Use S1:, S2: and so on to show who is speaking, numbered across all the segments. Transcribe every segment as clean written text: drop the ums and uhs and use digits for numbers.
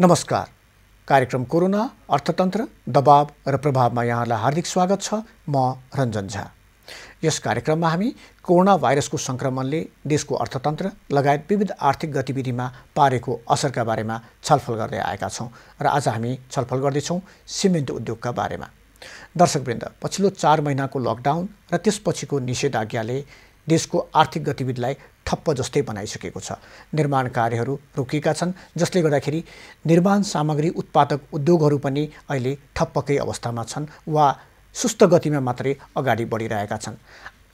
S1: नमस्कार। कार्यक्रम कोरोना अर्थतन्त्र दबाव र प्रभावमा यहाँलाई हार्दिक स्वागत छ। म रञ्जन झा। यस कार्यक्रममा हामी कोरोना भाइरसको संक्रमणले देशको अर्थतन्त्र लगायत विविध आर्थिक गतिविधिमा पारेको असरका बारेमा छलफल गर्दै आएका छौं र आज हामी छलफल गर्दैछौं सिमेन्ट उद्योगका बारेमा। दर्शकवृन्द, पछिल्लो 4 महिनाको लकडाउन र त्यसपछिको निषेधाज्ञाले देशको आर्थिक गतिविधिलाई ठप्प जस्तै बनाइसकेको छ। निर्माण कार्यहरू रोकिएका छन्, जसले गर्दाखेरि निर्माण सामग्री उत्पादक उद्योगहरू पनि अहिले ठप्पकै अवस्थामा छन् वा सुस्त गतिमा मात्रै अगाडि बढिरहेका छन्।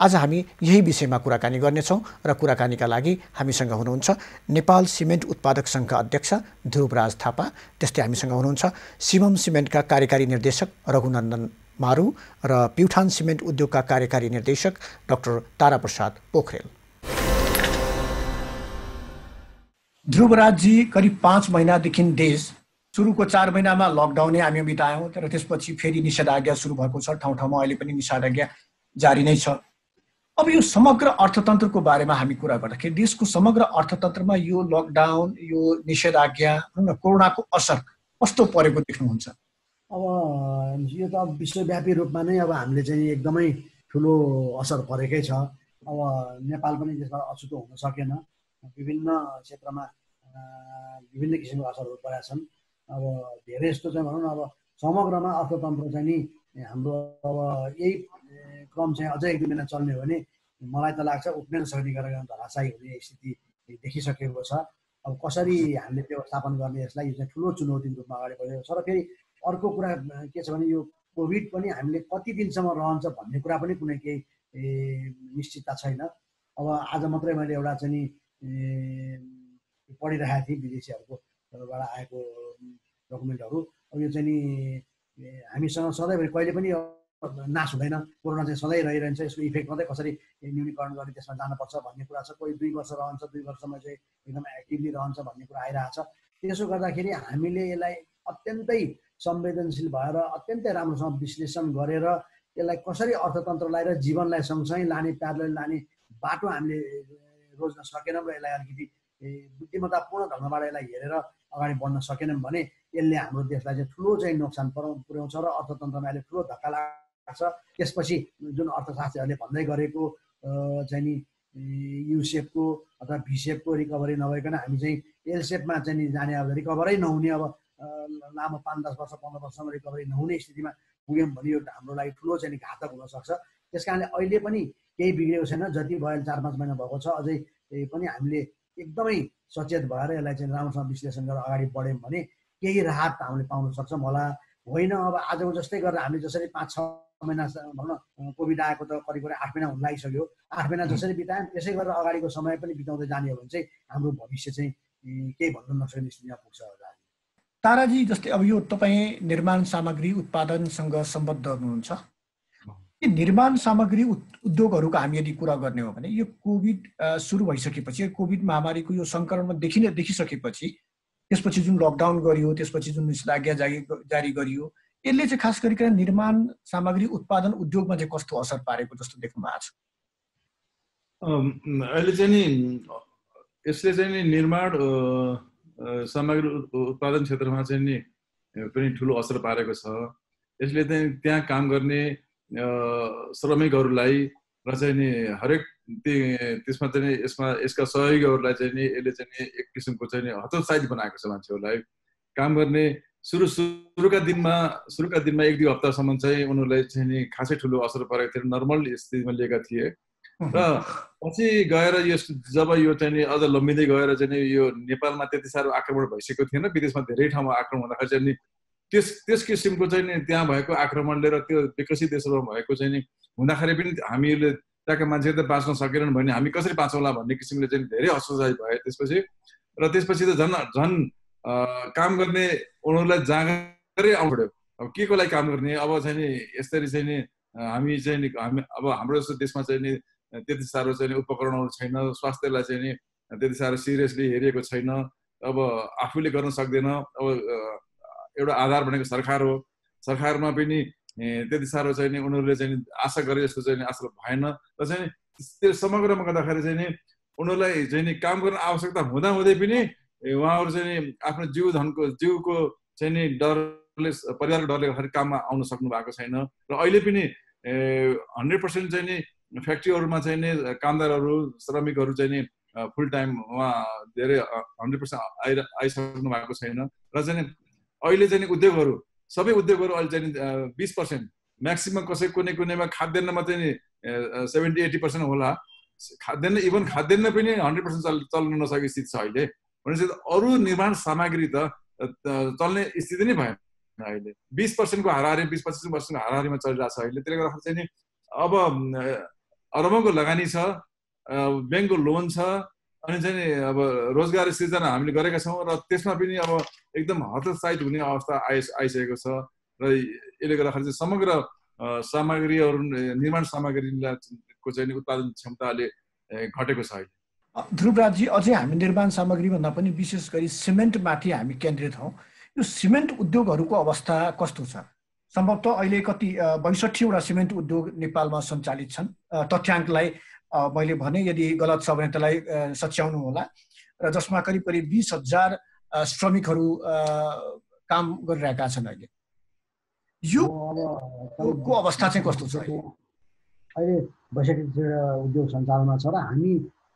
S1: आज हामी यही विषयमा कुराकानी गर्नेछौँ र कुराकानीका लागि हामीसँग हुनुहुन्छ नेपाल सिमेन्ट उत्पादक सङ्घका अध्यक्ष ध्रुवराज थापा, त्यस्तै हामीसँग हुनुहुन्छ शिवम सिमेन्टका कार्यकारी निर्देशक रघुनन्दन मारू र प्युठान सिमेन्ट उद्योगका कार्यकारी निर्देशक डाक्टर ताराप्रसाद पोखरेल। ध्रुवराजजी, करिब 5 महिनादेखि देश सुरुको 4 महिनामा लकडाउनै हामी बितायौँ, तर त्यसपछि फेरि निषेधाज्ञा सुरु भएको छ। ठाउँ ठाउँमा अहिले पनि निषेधाज्ञा जारी नै छ। अब यो समग्र अर्थतन्त्रको बारेमा हामी कुरा गर्दाखेरि देशको समग्र अर्थतन्त्रमा यो लकडाउन, यो निषेधाज्ञा, कोरोनाको असर कस्तो परेको देख्नुहुन्छ?
S2: अब यो त विश्वव्यापी रूपमा नै अब हामीले चाहिँ एकदमै ठुलो असर परेकै छ। अब नेपाल पनि त्यसबाट अछुतो हुन सकेन। विभिन्न क्षेत्रमा विभिन्न किसिमको असरहरू परेका छन्। अब धेरै जस्तो चाहिँ भनौँ न, अब समग्रमा अर्थतन्त्र चाहिँ नि हाम्रो अब यही क्रम चाहिँ अझै 1-2 महिना चल्ने हो भने मलाई त लाग्छ उठ्नै नसक्ने गरेर धराशायी हुने स्थिति देखिसकेको छ। अब कसरी हामीले व्यवस्थापन गर्ने, यसलाई यो चाहिँ ठुलो चुनौतीको रूपमा अगाडि बढेको छ। र फेरि अर्को कुरा के छ भने यो कोभिड पनि हामीले कति दिनसम्म रहन्छ भन्ने कुरा पनि कुनै केही निश्चितता छैन। अब आज मात्रै मैले एउटा चाहिँ नि पढिरहेको थिएँ विदेशीहरूकोबाट आएको डकुमेन्टहरू। अब यो चाहिँ नि हामीसँग सधैँभरि कहिले पनि नाश हुँदैन, कोरोना चाहिँ सधैँ रहिरहन्छ, यसको इफेक्ट मात्रै कसरी न्यूनीकरण गर्ने त्यसमा जानुपर्छ भन्ने कुरा छ। कोही 2 वर्ष रहन्छ, 2 वर्षमा चाहिँ एकदम एक्टिभली रहन्छ भन्ने कुरा आइरहेको छ। त्यसो गर्दाखेरि हामीले यसलाई अत्यन्तै संवेदनशील भएर अत्यन्तै राम्रोसँग विश्लेषण गरेर यसलाई कसरी अर्थतन्त्रलाई र जीवनलाई सँगसँगै लाने, प्यारलल लाने बाटो हामीले रोज्न सकेनौँ र यसलाई अलिकति बुद्धिमत्तापूर्ण ढङ्गबाट यसलाई हेरेर अगाडि बढ्न सकेनौँ भने यसले हाम्रो देशलाई चाहिँ ठुलो चाहिँ नोक्सान पुर्याउँछ र अर्थतन्त्रमा अहिले ठुलो धक्का लाग्छ। त्यसपछि जुन अर्थशास्त्रीहरूले भन्दै गरेको चाहिँ नि यु सेपको अथवा भी सेपको रिकभरी नभइकन हामी चाहिँ एल सेपमा चाहिँ नि जाने, अब रिकभरै नहुने, अब लामो 5-10 वर्ष 15 वर्षसम्म रिकभरी नहुने स्थितिमा पुग्यौँ भने यो हाम्रो लागि ठुलो चाहिँ नि घातक हुनसक्छ। त्यस कारणले अहिले पनि केही बिग्रेको छैन। जति भयो 4-5 महिना भएको छ, अझै पनि हामीले एकदमै सचेत भएर यसलाई चाहिँ राम्रोसँग विश्लेषण गरेर अगाडि बढ्यौँ भने केही राहत हामीले पाउन सक्छौँ होला। होइन अब आजको जस्तै गरेर हामीले जसरी 5-6 महिना भनौँ न, कोभिड आएको त करिब 8 महिना हुन लागिसक्यो, 8 महिना जसरी बितायौँ त्यसै गरेर अगाडिको समय पनि बिताउँदै जाने हो भने चाहिँ हाम्रो भविष्य चाहिँ केही भन्नु नसक्ने स्थितिमा पुग्छ होला।
S1: ताराजी, जस्तै अब यो तपाईँ निर्माण सामग्री उत्पादनसँग सम्बद्ध हुनुहुन्छ। निर्माण सामग्री उद्योगहरूको हामी यदि कुरा गर्ने हो भने यो कोभिड सुरु भइसकेपछि, कोभिड महामारीको यो सङ्क्रमण देखिसकेपछि, त्यसपछि जुन लकडाउन गरियो, त्यसपछि जुन निषेधाज्ञा जारी गरियो, यसले चाहिँ खास गरिकन निर्माण सामग्री उत्पादन उद्योगमा चाहिँ कस्तो असर पारेको जस्तो देख्नु भएको छ?
S3: अहिले चाहिँ नि यसले चाहिँ नि निर्माण सामग्री उत्पादन क्षेत्रमा चाहिँ नि पनि ठुलो असर पारेको छ। यसले चाहिँ त्यहाँ काम गर्ने श्रमिकहरूलाई र चाहिँ नि हरेक त्यसमा चाहिँ यसका सहयोगीहरूलाई चाहिँ नि यसले चाहिँ नि एक किसिमको चाहिँ नि हतोत्साहित बनाएको छ मान्छेहरूलाई। काम गर्ने सुरुका दिनमा 1-2 हप्तासम्म चाहिँ उनीहरूलाई चाहिँ नि खासै ठुलो असर परेको थियो, नर्मल स्थितिमा लिएका थिए। र पछि गएर जब यो चाहिँ नि अझ लम्बिँदै गएर चाहिँ नि यो नेपालमा त्यति साह्रो आक्रमण भइसकेको थिएन, विदेशमा धेरै ठाउँमा आक्रमण हुँदाखेरि चाहिँ नि त्यस किसिमको चाहिँ नि त्यहाँ भएको आक्रमणले र त्यो विकसित देशमा भएको चाहिँ नि हुँदाखेरि पनि हामीले त्यहाँका मान्छेहरू त बाँच्न सकेनन् भने हामी कसरी बाँचौँला भन्ने किसिमले चाहिँ धेरै हतोत्साहित भए त्यसपछि। र त्यसपछि त झन् काम गर्ने उनीहरूलाई जाँगरै आउनु पऱ्यो। अब के को लागि काम गर्ने? अब चाहिँ नि यसरी चाहिँ नि हामी चाहिँ नि अब हाम्रो जस्तो देशमा चाहिँ नि त्यति साह्रो चाहिँ उपकरणहरू छैन, स्वास्थ्यलाई चाहिँ नि त्यति साह्रो सिरियसली हेरिएको छैन। अब आफूले गर्न सक्दैन। अब एउटा आधार भनेको सरकार हो, सरकारमा पनि त्यति साह्रो चाहिँ नि उनीहरूले चाहिँ आशा गरे जस्तो चाहिँ आशा भएन। र चाहिँ त्यो समग्रमा गर्दाखेरि चाहिँ नि उनीहरूलाई चाहिँ नि काम गर्न आवश्यकता हुँदा हुँदै पनि उहाँहरू चाहिँ नि आफ्नो जिउको चाहिँ नि डरले परिवारको डरले गर्दाखेरि काममा आउन सक्नु भएको छैन र अहिले पनि 100% चाहिँ नि फ्याक्ट्रीहरूमा चाहिँ नि कामदारहरू श्रमिकहरू चाहिँ नि फुल टाइम उहाँ धेरै 100% आइसक्नु भएको छैन र चाहिँ अहिले चाहिँ उद्योगहरू सबै उद्योगहरू अहिले चाहिँ 20% म्याक्सिमम कुनैमा खाद्यान्नमा चाहिँ नि 70-80% होला खाद्यान्न इभन खाद्यान्न पनि 100% चल्न नसकेको स्थिति छ अहिले भनेपछि अरू निर्माण सामग्री त चल्ने स्थिति नै भएन अहिले 20% को हाराहारी 20-25% को हाराहारीमा चलिरहेको छ अहिले त्यसले गर्दा चाहिँ अब अरबौंको लगानी छ ब्याङ्कको लोन छ अनि चाहिँ अब रोजगार सृजना हामीले गरेका छौँ र त्यसमा पनि अब एकदम हतोत्साहित हुने अवस्था आइसकेको छ र यसले गर्दाखेरि चाहिँ समग्र सामग्रीहरू निर्माण सामग्रीको चाहिँ उत्पादन क्षमताले घटेको छ अहिले।
S1: ध्रुवराजजी अझै हामी निर्माण सामग्री भन्दा पनि विशेष गरी सिमेन्टमाथि हामी केन्द्रित हौँ। यो सिमेन्ट उद्योगहरूको अवस्था कस्तो छ? सम्भवतः अहिले कति 62वटा सिमेन्ट उद्योग नेपालमा सञ्चालित छन्। तथ्याङ्कलाई मैले भने यदि गलत छ भने त्यसलाई सच्याउनु होला र जसमा करिब 20,000 श्रमिकहरू काम गरिरहेका छन्। अहिले यो को अवस्था चाहिँ कस्तो छ?
S2: अहिले 62वटा उद्योग सञ्चालनमा छ र हामी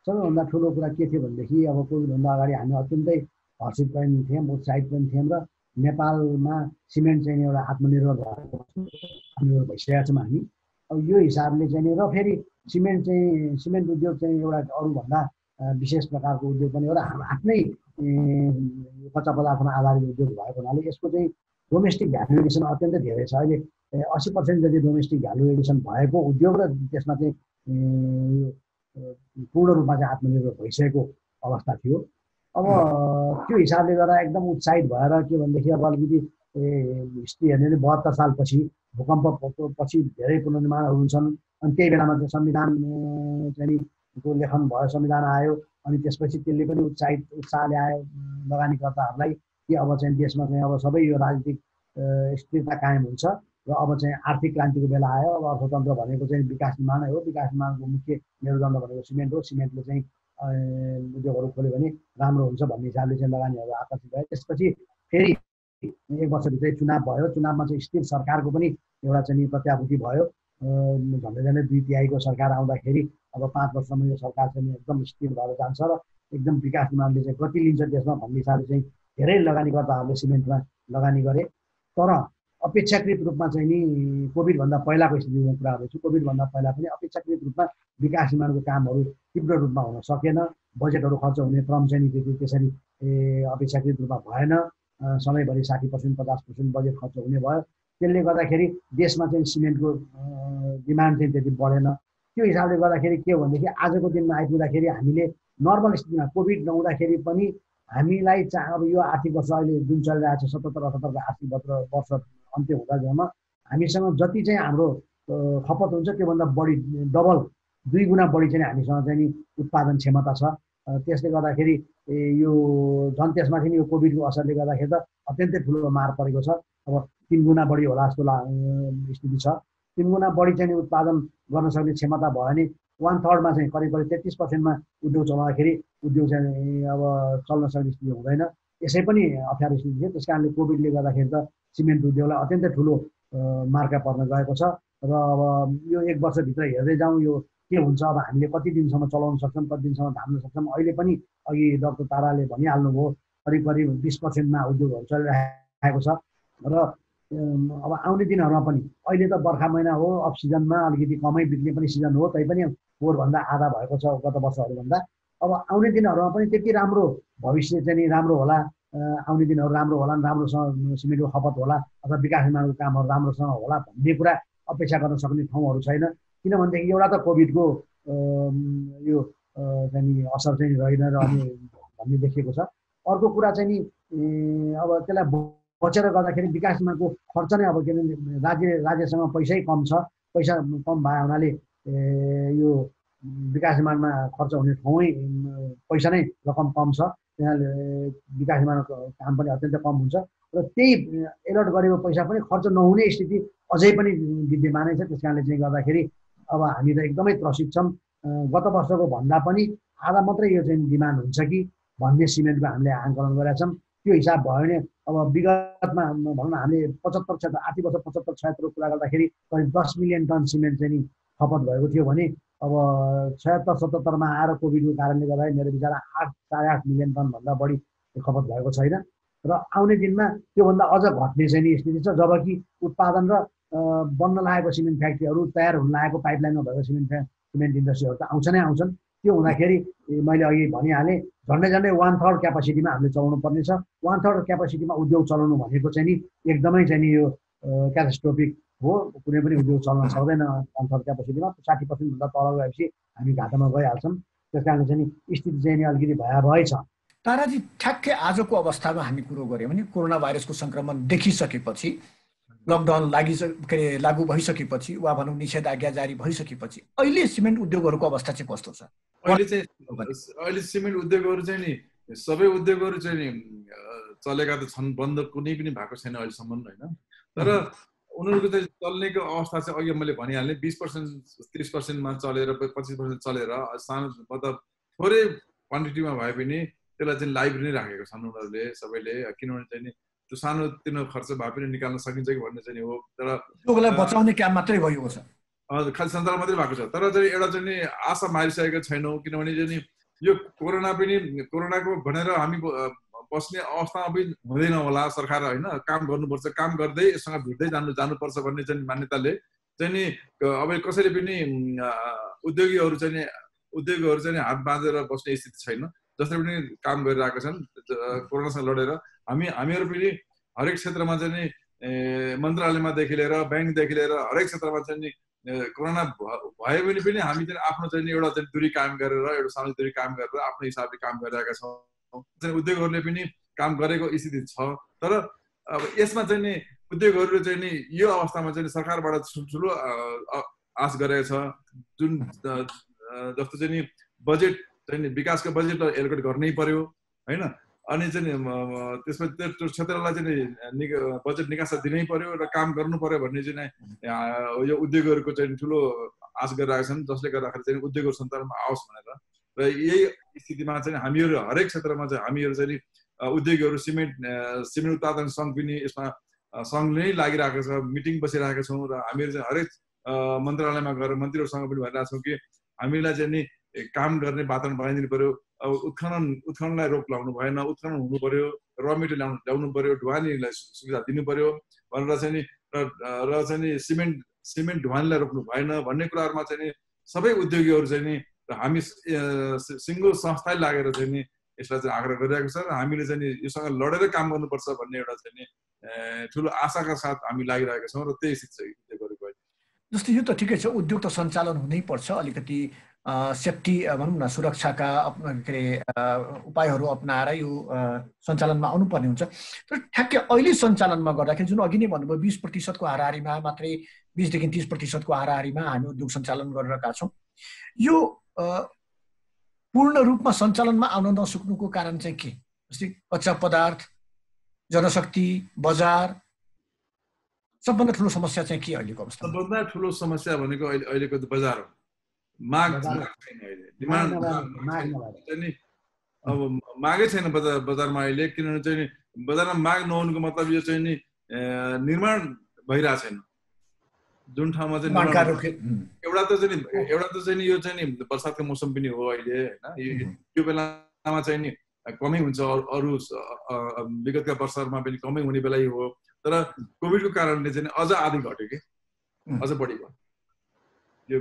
S2: सबैभन्दा ठुलो कुरा के थियो भनेदेखि अब कोभिडभन्दा अगाडि हामी अत्यन्तै हर्षित पनि थियौँ, उत्साहित पनि थियौँ र नेपालमा सिमेन्ट चाहिँ एउटा आत्मनिर्भर भइसकेका छौँ हामी। अब यो हिसाबले चाहिँ र फेरि सिमेन्ट उद्योग चाहिँ एउटा अरूभन्दा विशेष प्रकारको उद्योग पनि हो र आफ्नै कच्चा पदार्थमा आधारित उद्योग भएको हुनाले यसको चाहिँ डोमेस्टिक भ्यालु एडिसन अत्यन्तै धेरै छ। अहिले 80% जति डोमेस्टिक भ्यालु एडिसन भएको उद्योग र त्यसमा चाहिँ पूर्ण रूपमा चाहिँ आत्मनिर्भर भइसकेको अवस्था थियो। अब त्यो हिसाबले गर्दा एकदम उत्साहित भएर के भनेदेखि अब अलिकति हिस्ट्री हेर्ने भने 72 सालपछि भूकम्पपछि धेरै पुनर्निर्माणहरू हुन्छन् अनि त्यही बेलामा चाहिँ संविधान चाहिँ को लेखन भयो, संविधान आयो अनि त्यसपछि त्यसले पनि उत्साहले आयो लगानीकर्ताहरूलाई कि अब चाहिँ देशमा चाहिँ अब सबै यो राजनीतिक स्थिरता कायम हुन्छ र अब चाहिँ आर्थिक क्रान्तिको बेला आयो। अब अर्थतन्त्र भनेको चाहिँ विकास निर्माण हो, विकास निर्माणको मुख्य मेरुदण्ड भनेको सिमेन्ट हो, सिमेन्टले चाहिँ उद्योगहरू खोल्यो भने राम्रो हुन्छ भन्ने हिसाबले चाहिँ लगानीहरू आकर्षित भयो। त्यसपछि फेरि 1 वर्षभित्रै चुनाव भयो, चुनावमा चाहिँ स्थिर सरकारको पनि एउटा चाहिँ प्रत्याभूति भयो। झन्डै 2/3 सरकार आउँदाखेरि अब 5 वर्षसम्म यो सरकार चाहिँ एकदम स्थिर भएर जान्छ र एकदम विकास निर्माणले चाहिँ गति लिन्छ देशमा भन्ने हिसाबले चाहिँ धेरै लगानीकर्ताहरूले सिमेन्टमा लगानी गरे। तर अपेक्षाकृत रूपमा चाहिँ नि कोभिडभन्दा पहिलाको स्थितिको कुरा गर्छु, कोभिडभन्दा पहिला पनि अपेक्षाकृत रूपमा विकास निर्माणको कामहरू तीव्र रूपमा हुन सकेन। बजेटहरू खर्च हुने क्रम चाहिँ त्यसरी अपेक्षाकृत रूपमा भएन। समयभरि 60% 50% बजेट खर्च हुने भयो। त्यसले गर्दाखेरि देशमा चाहिँ सिमेन्टको डिमान्ड चाहिँ त्यति बढेन। त्यो हिसाबले गर्दाखेरि के हो भनेदेखि आजको दिनमा आइपुग्दाखेरि हामीले नर्मल स्थितिमा कोभिड नहुँदाखेरि पनि हामीलाई अब यो आर्थिक वर्ष अहिले जुन चलिरहेको छ 77-78 आर्थिक वर्ष अन्त्य हुँदासम्म हामीसँग जति चाहिँ हाम्रो खपत हुन्छ त्योभन्दा बढी डबल 2 गुणा बढी चाहिँ हामीसँग चाहिँ उत्पादन क्षमता छ। त्यसले गर्दाखेरि यो झन् त्यसमाथि यो कोभिडको असरले गर्दाखेरि त अत्यन्तै ठुलो मार परेको छ। अब 3 गुणा बढी होला जस्तो स्थिति छ। 3 गुणा बढी चाहिँ उत्पादन गर्न सक्ने क्षमता भयो भने 1/3 चाहिँ करिब 33%मा उद्योग चलाउँदाखेरि उद्योग चाहिँ अब चल्न सक्ने स्थिति हुँदैन। यसै पनि अप्ठ्यारो स्थिति थियो। त्यस कारणले कोभिडले गर्दाखेरि त सिमेन्ट उद्योगलाई अत्यन्तै ठुलो मार्का पर्न गएको छ र अब यो 1 वर्षभित्र हेर्दै जाउँ यो के हुन्छ, अब हामीले कति दिनसम्म चलाउन सक्छौँ, कति दिनसम्म धान्न सक्छौँ। अहिले पनि अघि डाक्टर ताराले भनिहाल्नुभयो करिब 20%मा उद्योगहरू चलिरहेको छ र अब आउने दिनहरूमा पनि अहिले त बर्खा महिना हो, अफ सिजनमा अलिकति कमै बिक्ने पनि सिजन हो, तैपनि पोहोरभन्दा आधा भएको छ गत वर्षहरूभन्दा। अब आउने दिनहरूमा पनि त्यति राम्रो भविष्य चाहिँ नि राम्रो होला, आउने दिनहरू राम्रो होला, राम्रोसँग सिमेन्टको खपत होला अथवा विकास निर्माणको कामहरू राम्रोसँग होला भन्ने कुरा अपेक्षा गर्न सक्ने ठाउँहरू छैन। किनभनेदेखि एउटा त कोभिडको यो चाहिँ नि असर चाहिँ रहिरहने भन्ने देखिएको छ। अर्को कुरा चाहिँ नि अब त्यसलाई बचेर गर्दाखेरि विकास निर्माणको खर्च नै अब के भने राज्यसँग पैसै कम छ, पैसा कम भए हुनाले यो विकास निर्माणमा खर्च हुने ठाउँै पैसा नै रकम कम छ, त्यहाँले विकास निर्माणको काम पनि अत्यन्त कम हुन्छ र त्यही एलर्ट गरेको पैसा पनि खर्च नहुने स्थिति अझै पनि विद्यमानै छ। त्यस कारणले चाहिँ गर्दाखेरि अब हामी त एकदमै त्रसित छौँ। गत वर्षको भन्दा पनि आधा मात्रै यो चाहिँ डिमान्ड हुन्छ कि भन्ने सिमेन्टको हामीले आङ्कलन गरेका छौँ। त्यो हिसाब भयो भने अब विगतमा भनौँ न हामीले 75 आर्थिक वर्ष 75-76 कुरा गर्दाखेरि करिब 10 मिलियन टन सिमेन्ट चाहिँ नि खपत भएको थियो भने अब 76-77मा आएर कोभिडको कारणले गर्दा मेरो विचार 8-8.5 मिलियन टनभन्दा बढी खपत भएको छैन र आउने दिनमा त्योभन्दा अझ घट्ने चाहिँ नि स्थिति छ। जबकि उत्पादन र बन्न लागेको सिमेन्ट फ्याक्ट्रीहरू तयार हुन लागेको पाइपलाइनमा भएको सिमेन्ट इन्डस्ट्रीहरू त आउँछ नै आउँछन्। त्यो हुँदाखेरि मैले अघि भनिहालेँ झन्डै 1/3 क्यापासिटीमा हामीले चलाउनु पर्ने छ। 1/3 क्यापासिटीमा उद्योग चलाउनु भनेको चाहिँ नि एकदमै चाहिँ नि यो क्याटास्ट्रोफिक हो। कुनै पनि उद्योग चल्न सक्दैन 1/3 क्यापासिटीमा। 60% भन्दा तल गएपछि हामी घाटामा गइहाल्छौँ। त्यस कारणले चाहिँ नि स्थिति चाहिँ नि अलिकति भयावहै छ।
S1: ताराजी, ठ्याक्कै आजको अवस्थामा हामी कुरो गऱ्यौँ भने कोरोना भाइरसको सङ्क्रमण देखिसकेपछि, लकडाउन लागू भइसकेपछि वा भनौँ निषेधाज्ञा जारी भइसकेपछि अहिले सिमेन्ट उद्योगहरूको अवस्था चाहिँ कस्तो छ?
S3: अहिले सिमेन्ट उद्योगहरू चाहिँ नि सबै उद्योगहरू चाहिँ नि चलेका त छन्, बन्द कुनै पनि भएको छैन अहिलेसम्म होइन। तर उनीहरूको चाहिँ चल्नेको अवस्था चाहिँ अघि मैले भनिहालेँ 20% 30%मा चलेर 25% चलेर सानो मतलब थोरै क्वान्टिटीमा भए पनि त्यसलाई चाहिँ लाइभ नै राखेको छन् उनीहरूले सबैले। किनभने चाहिँ नि त्यो सानो तिनो खर्च भए पनि निकाल्न सकिन्छ कि भन्ने चाहिँ हो। तर
S1: उद्योगलाई बचाउने काम मात्रै भएको छ,
S3: खालि सञ्चालन मात्रै भएको छ। तर चाहिँ एउटा चाहिँ नि आशा मारिसकेको छैनौँ। किनभने चाहिँ नि यो कोरोनाको भनेर हामी बस्ने अवस्थामा पनि हुँदैन होला। सरकार होइन काम गर्नुपर्छ, काम गर्दै यससँग भिड्दै जानुपर्छ भन्ने चाहिँ मान्यताले चाहिँ नि अब कसैले पनि उद्योगीहरू चाहिँ हात बाँधेर बस्ने स्थिति छैन। जसले पनि काम गरिरहेका छन् कोरोनासँग लडेर। हामीहरू पनि हरेक क्षेत्रमा चाहिँ नि मन्त्रालयमादेखि लिएर ब्याङ्कदेखि लिएर हरेक क्षेत्रमा चाहिँ नि कोरोना भए पनि हामी चाहिँ आफ्नो चाहिँ एउटा चाहिँ दूरी कायम गरेर एउटा सामाजिक दूरी कायम गरेर आफ्नो हिसाबले काम गरिरहेका छौँ। उद्योगहरूले पनि काम गरेको स्थिति छ। तर अब यसमा चाहिँ नि उद्योगहरूले चाहिँ नि यो अवस्थामा चाहिँ सरकारबाट ठुलो आश गरेको छ। जुन जस्तो चाहिँ नि बजेट चाहिँ नि विकासको बजेटलाई एलोकेट गर्नै पर्यो होइन। अनि चाहिँ त्यसमा त्यो क्षेत्रलाई चाहिँ बजेट निकासा दिनै पर्यो र काम गर्नु पर्यो भन्ने चाहिँ यो उद्योगहरूको चाहिँ ठुलो आश गरिरहेका छन्। जसले गर्दाखेरि चाहिँ उद्योगहरू सञ्चालनमा आओस् भनेर। र यही स्थितिमा चाहिँ हामीहरू हरेक क्षेत्रमा चाहिँ हामीहरू चाहिँ उद्योगीहरू सिमेन्ट उत्पादन सङ्घ पनि यसमा सङ्घले नै लागिरहेको छ। मिटिङ बसिरहेका छौँ र हामीहरू चाहिँ हरेक मन्त्रालयमा गएर मन्त्रीहरूसँग पनि भनिरहेको छौँ कि हामीलाई चाहिँ नि काम गर्ने वातावरण बनाइदिनु पर्यो। अब उत्खननलाई रोक लाउनु भएन, उत्खनन हुनु पर्यो, र मेटेरियल ल्याउनु पर्यो, ढुवानीलाई सुविधा दिनु पर्यो भनेर चाहिँ नि र चाहिँ नि सिमेन्ट ढुवानीलाई रोक्नु भएन भन्ने कुराहरूमा चाहिँ नि सबै उद्योगीहरू चाहिँ नि हामी सिङ्गो संस्थाले लागेर चाहिँ नि यसलाई चाहिँ आग्रह गरिरहेको छ। र हामीले चाहिँ नि योसँग लडेर काम गर्नुपर्छ भन्ने एउटा चाहिँ नि ठुलो आशाका साथ हामी लागिरहेका छौँ। र त्यही स्थिति छ उद्योगहरूको।
S1: जस्तै यो त ठिकै छ, उद्योग त सञ्चालन हुनैपर्छ, अलिकति सेफ्टी भनौँ न सुरक्षाका उपायहरू अपनाएर यो सञ्चालनमा आउनुपर्ने हुन्छ। तर ठ्याक्कै अहिले सञ्चालनमा गर्दाखेरि जुन अघि नै भन्नुभयो 20%को हाराहारीमा मात्रै 20 देखि 30%को हाराहारीमा हामी उद्योग सञ्चालन गरिरहेका छौँ। यो पूर्ण रूपमा सञ्चालनमा आउन नसक्नुको कारण चाहिँ के? जस्तै कच्चा पदार्थ, जनशक्ति, बजार, सबभन्दा ठुलो समस्या चाहिँ के अहिलेको अवस्था?
S3: सबभन्दा ठुलो समस्या भनेको अहिलेको बजार हो। माग छैन अहिले, डिमान्ड चाहिँ अब मागै छैन बजारमा अहिले। किनभने चाहिँ बजारमा माग नहुनुको मतलब यो चाहिँ नि निर्माण भइरहेको छैन। जुन ठाउँमा चाहिँ एउटा त चाहिँ नि यो चाहिँ नि बर्सातको मौसम पनि हो अहिले होइन। यो बेलामा चाहिँ नि कमै हुन्छ, अरू विगतका वर्षहरूमा पनि कमै हुने बेला हो। तर कोभिडको कारणले चाहिँ अझ आधी घट्यो कि अझ बढी भयो। यो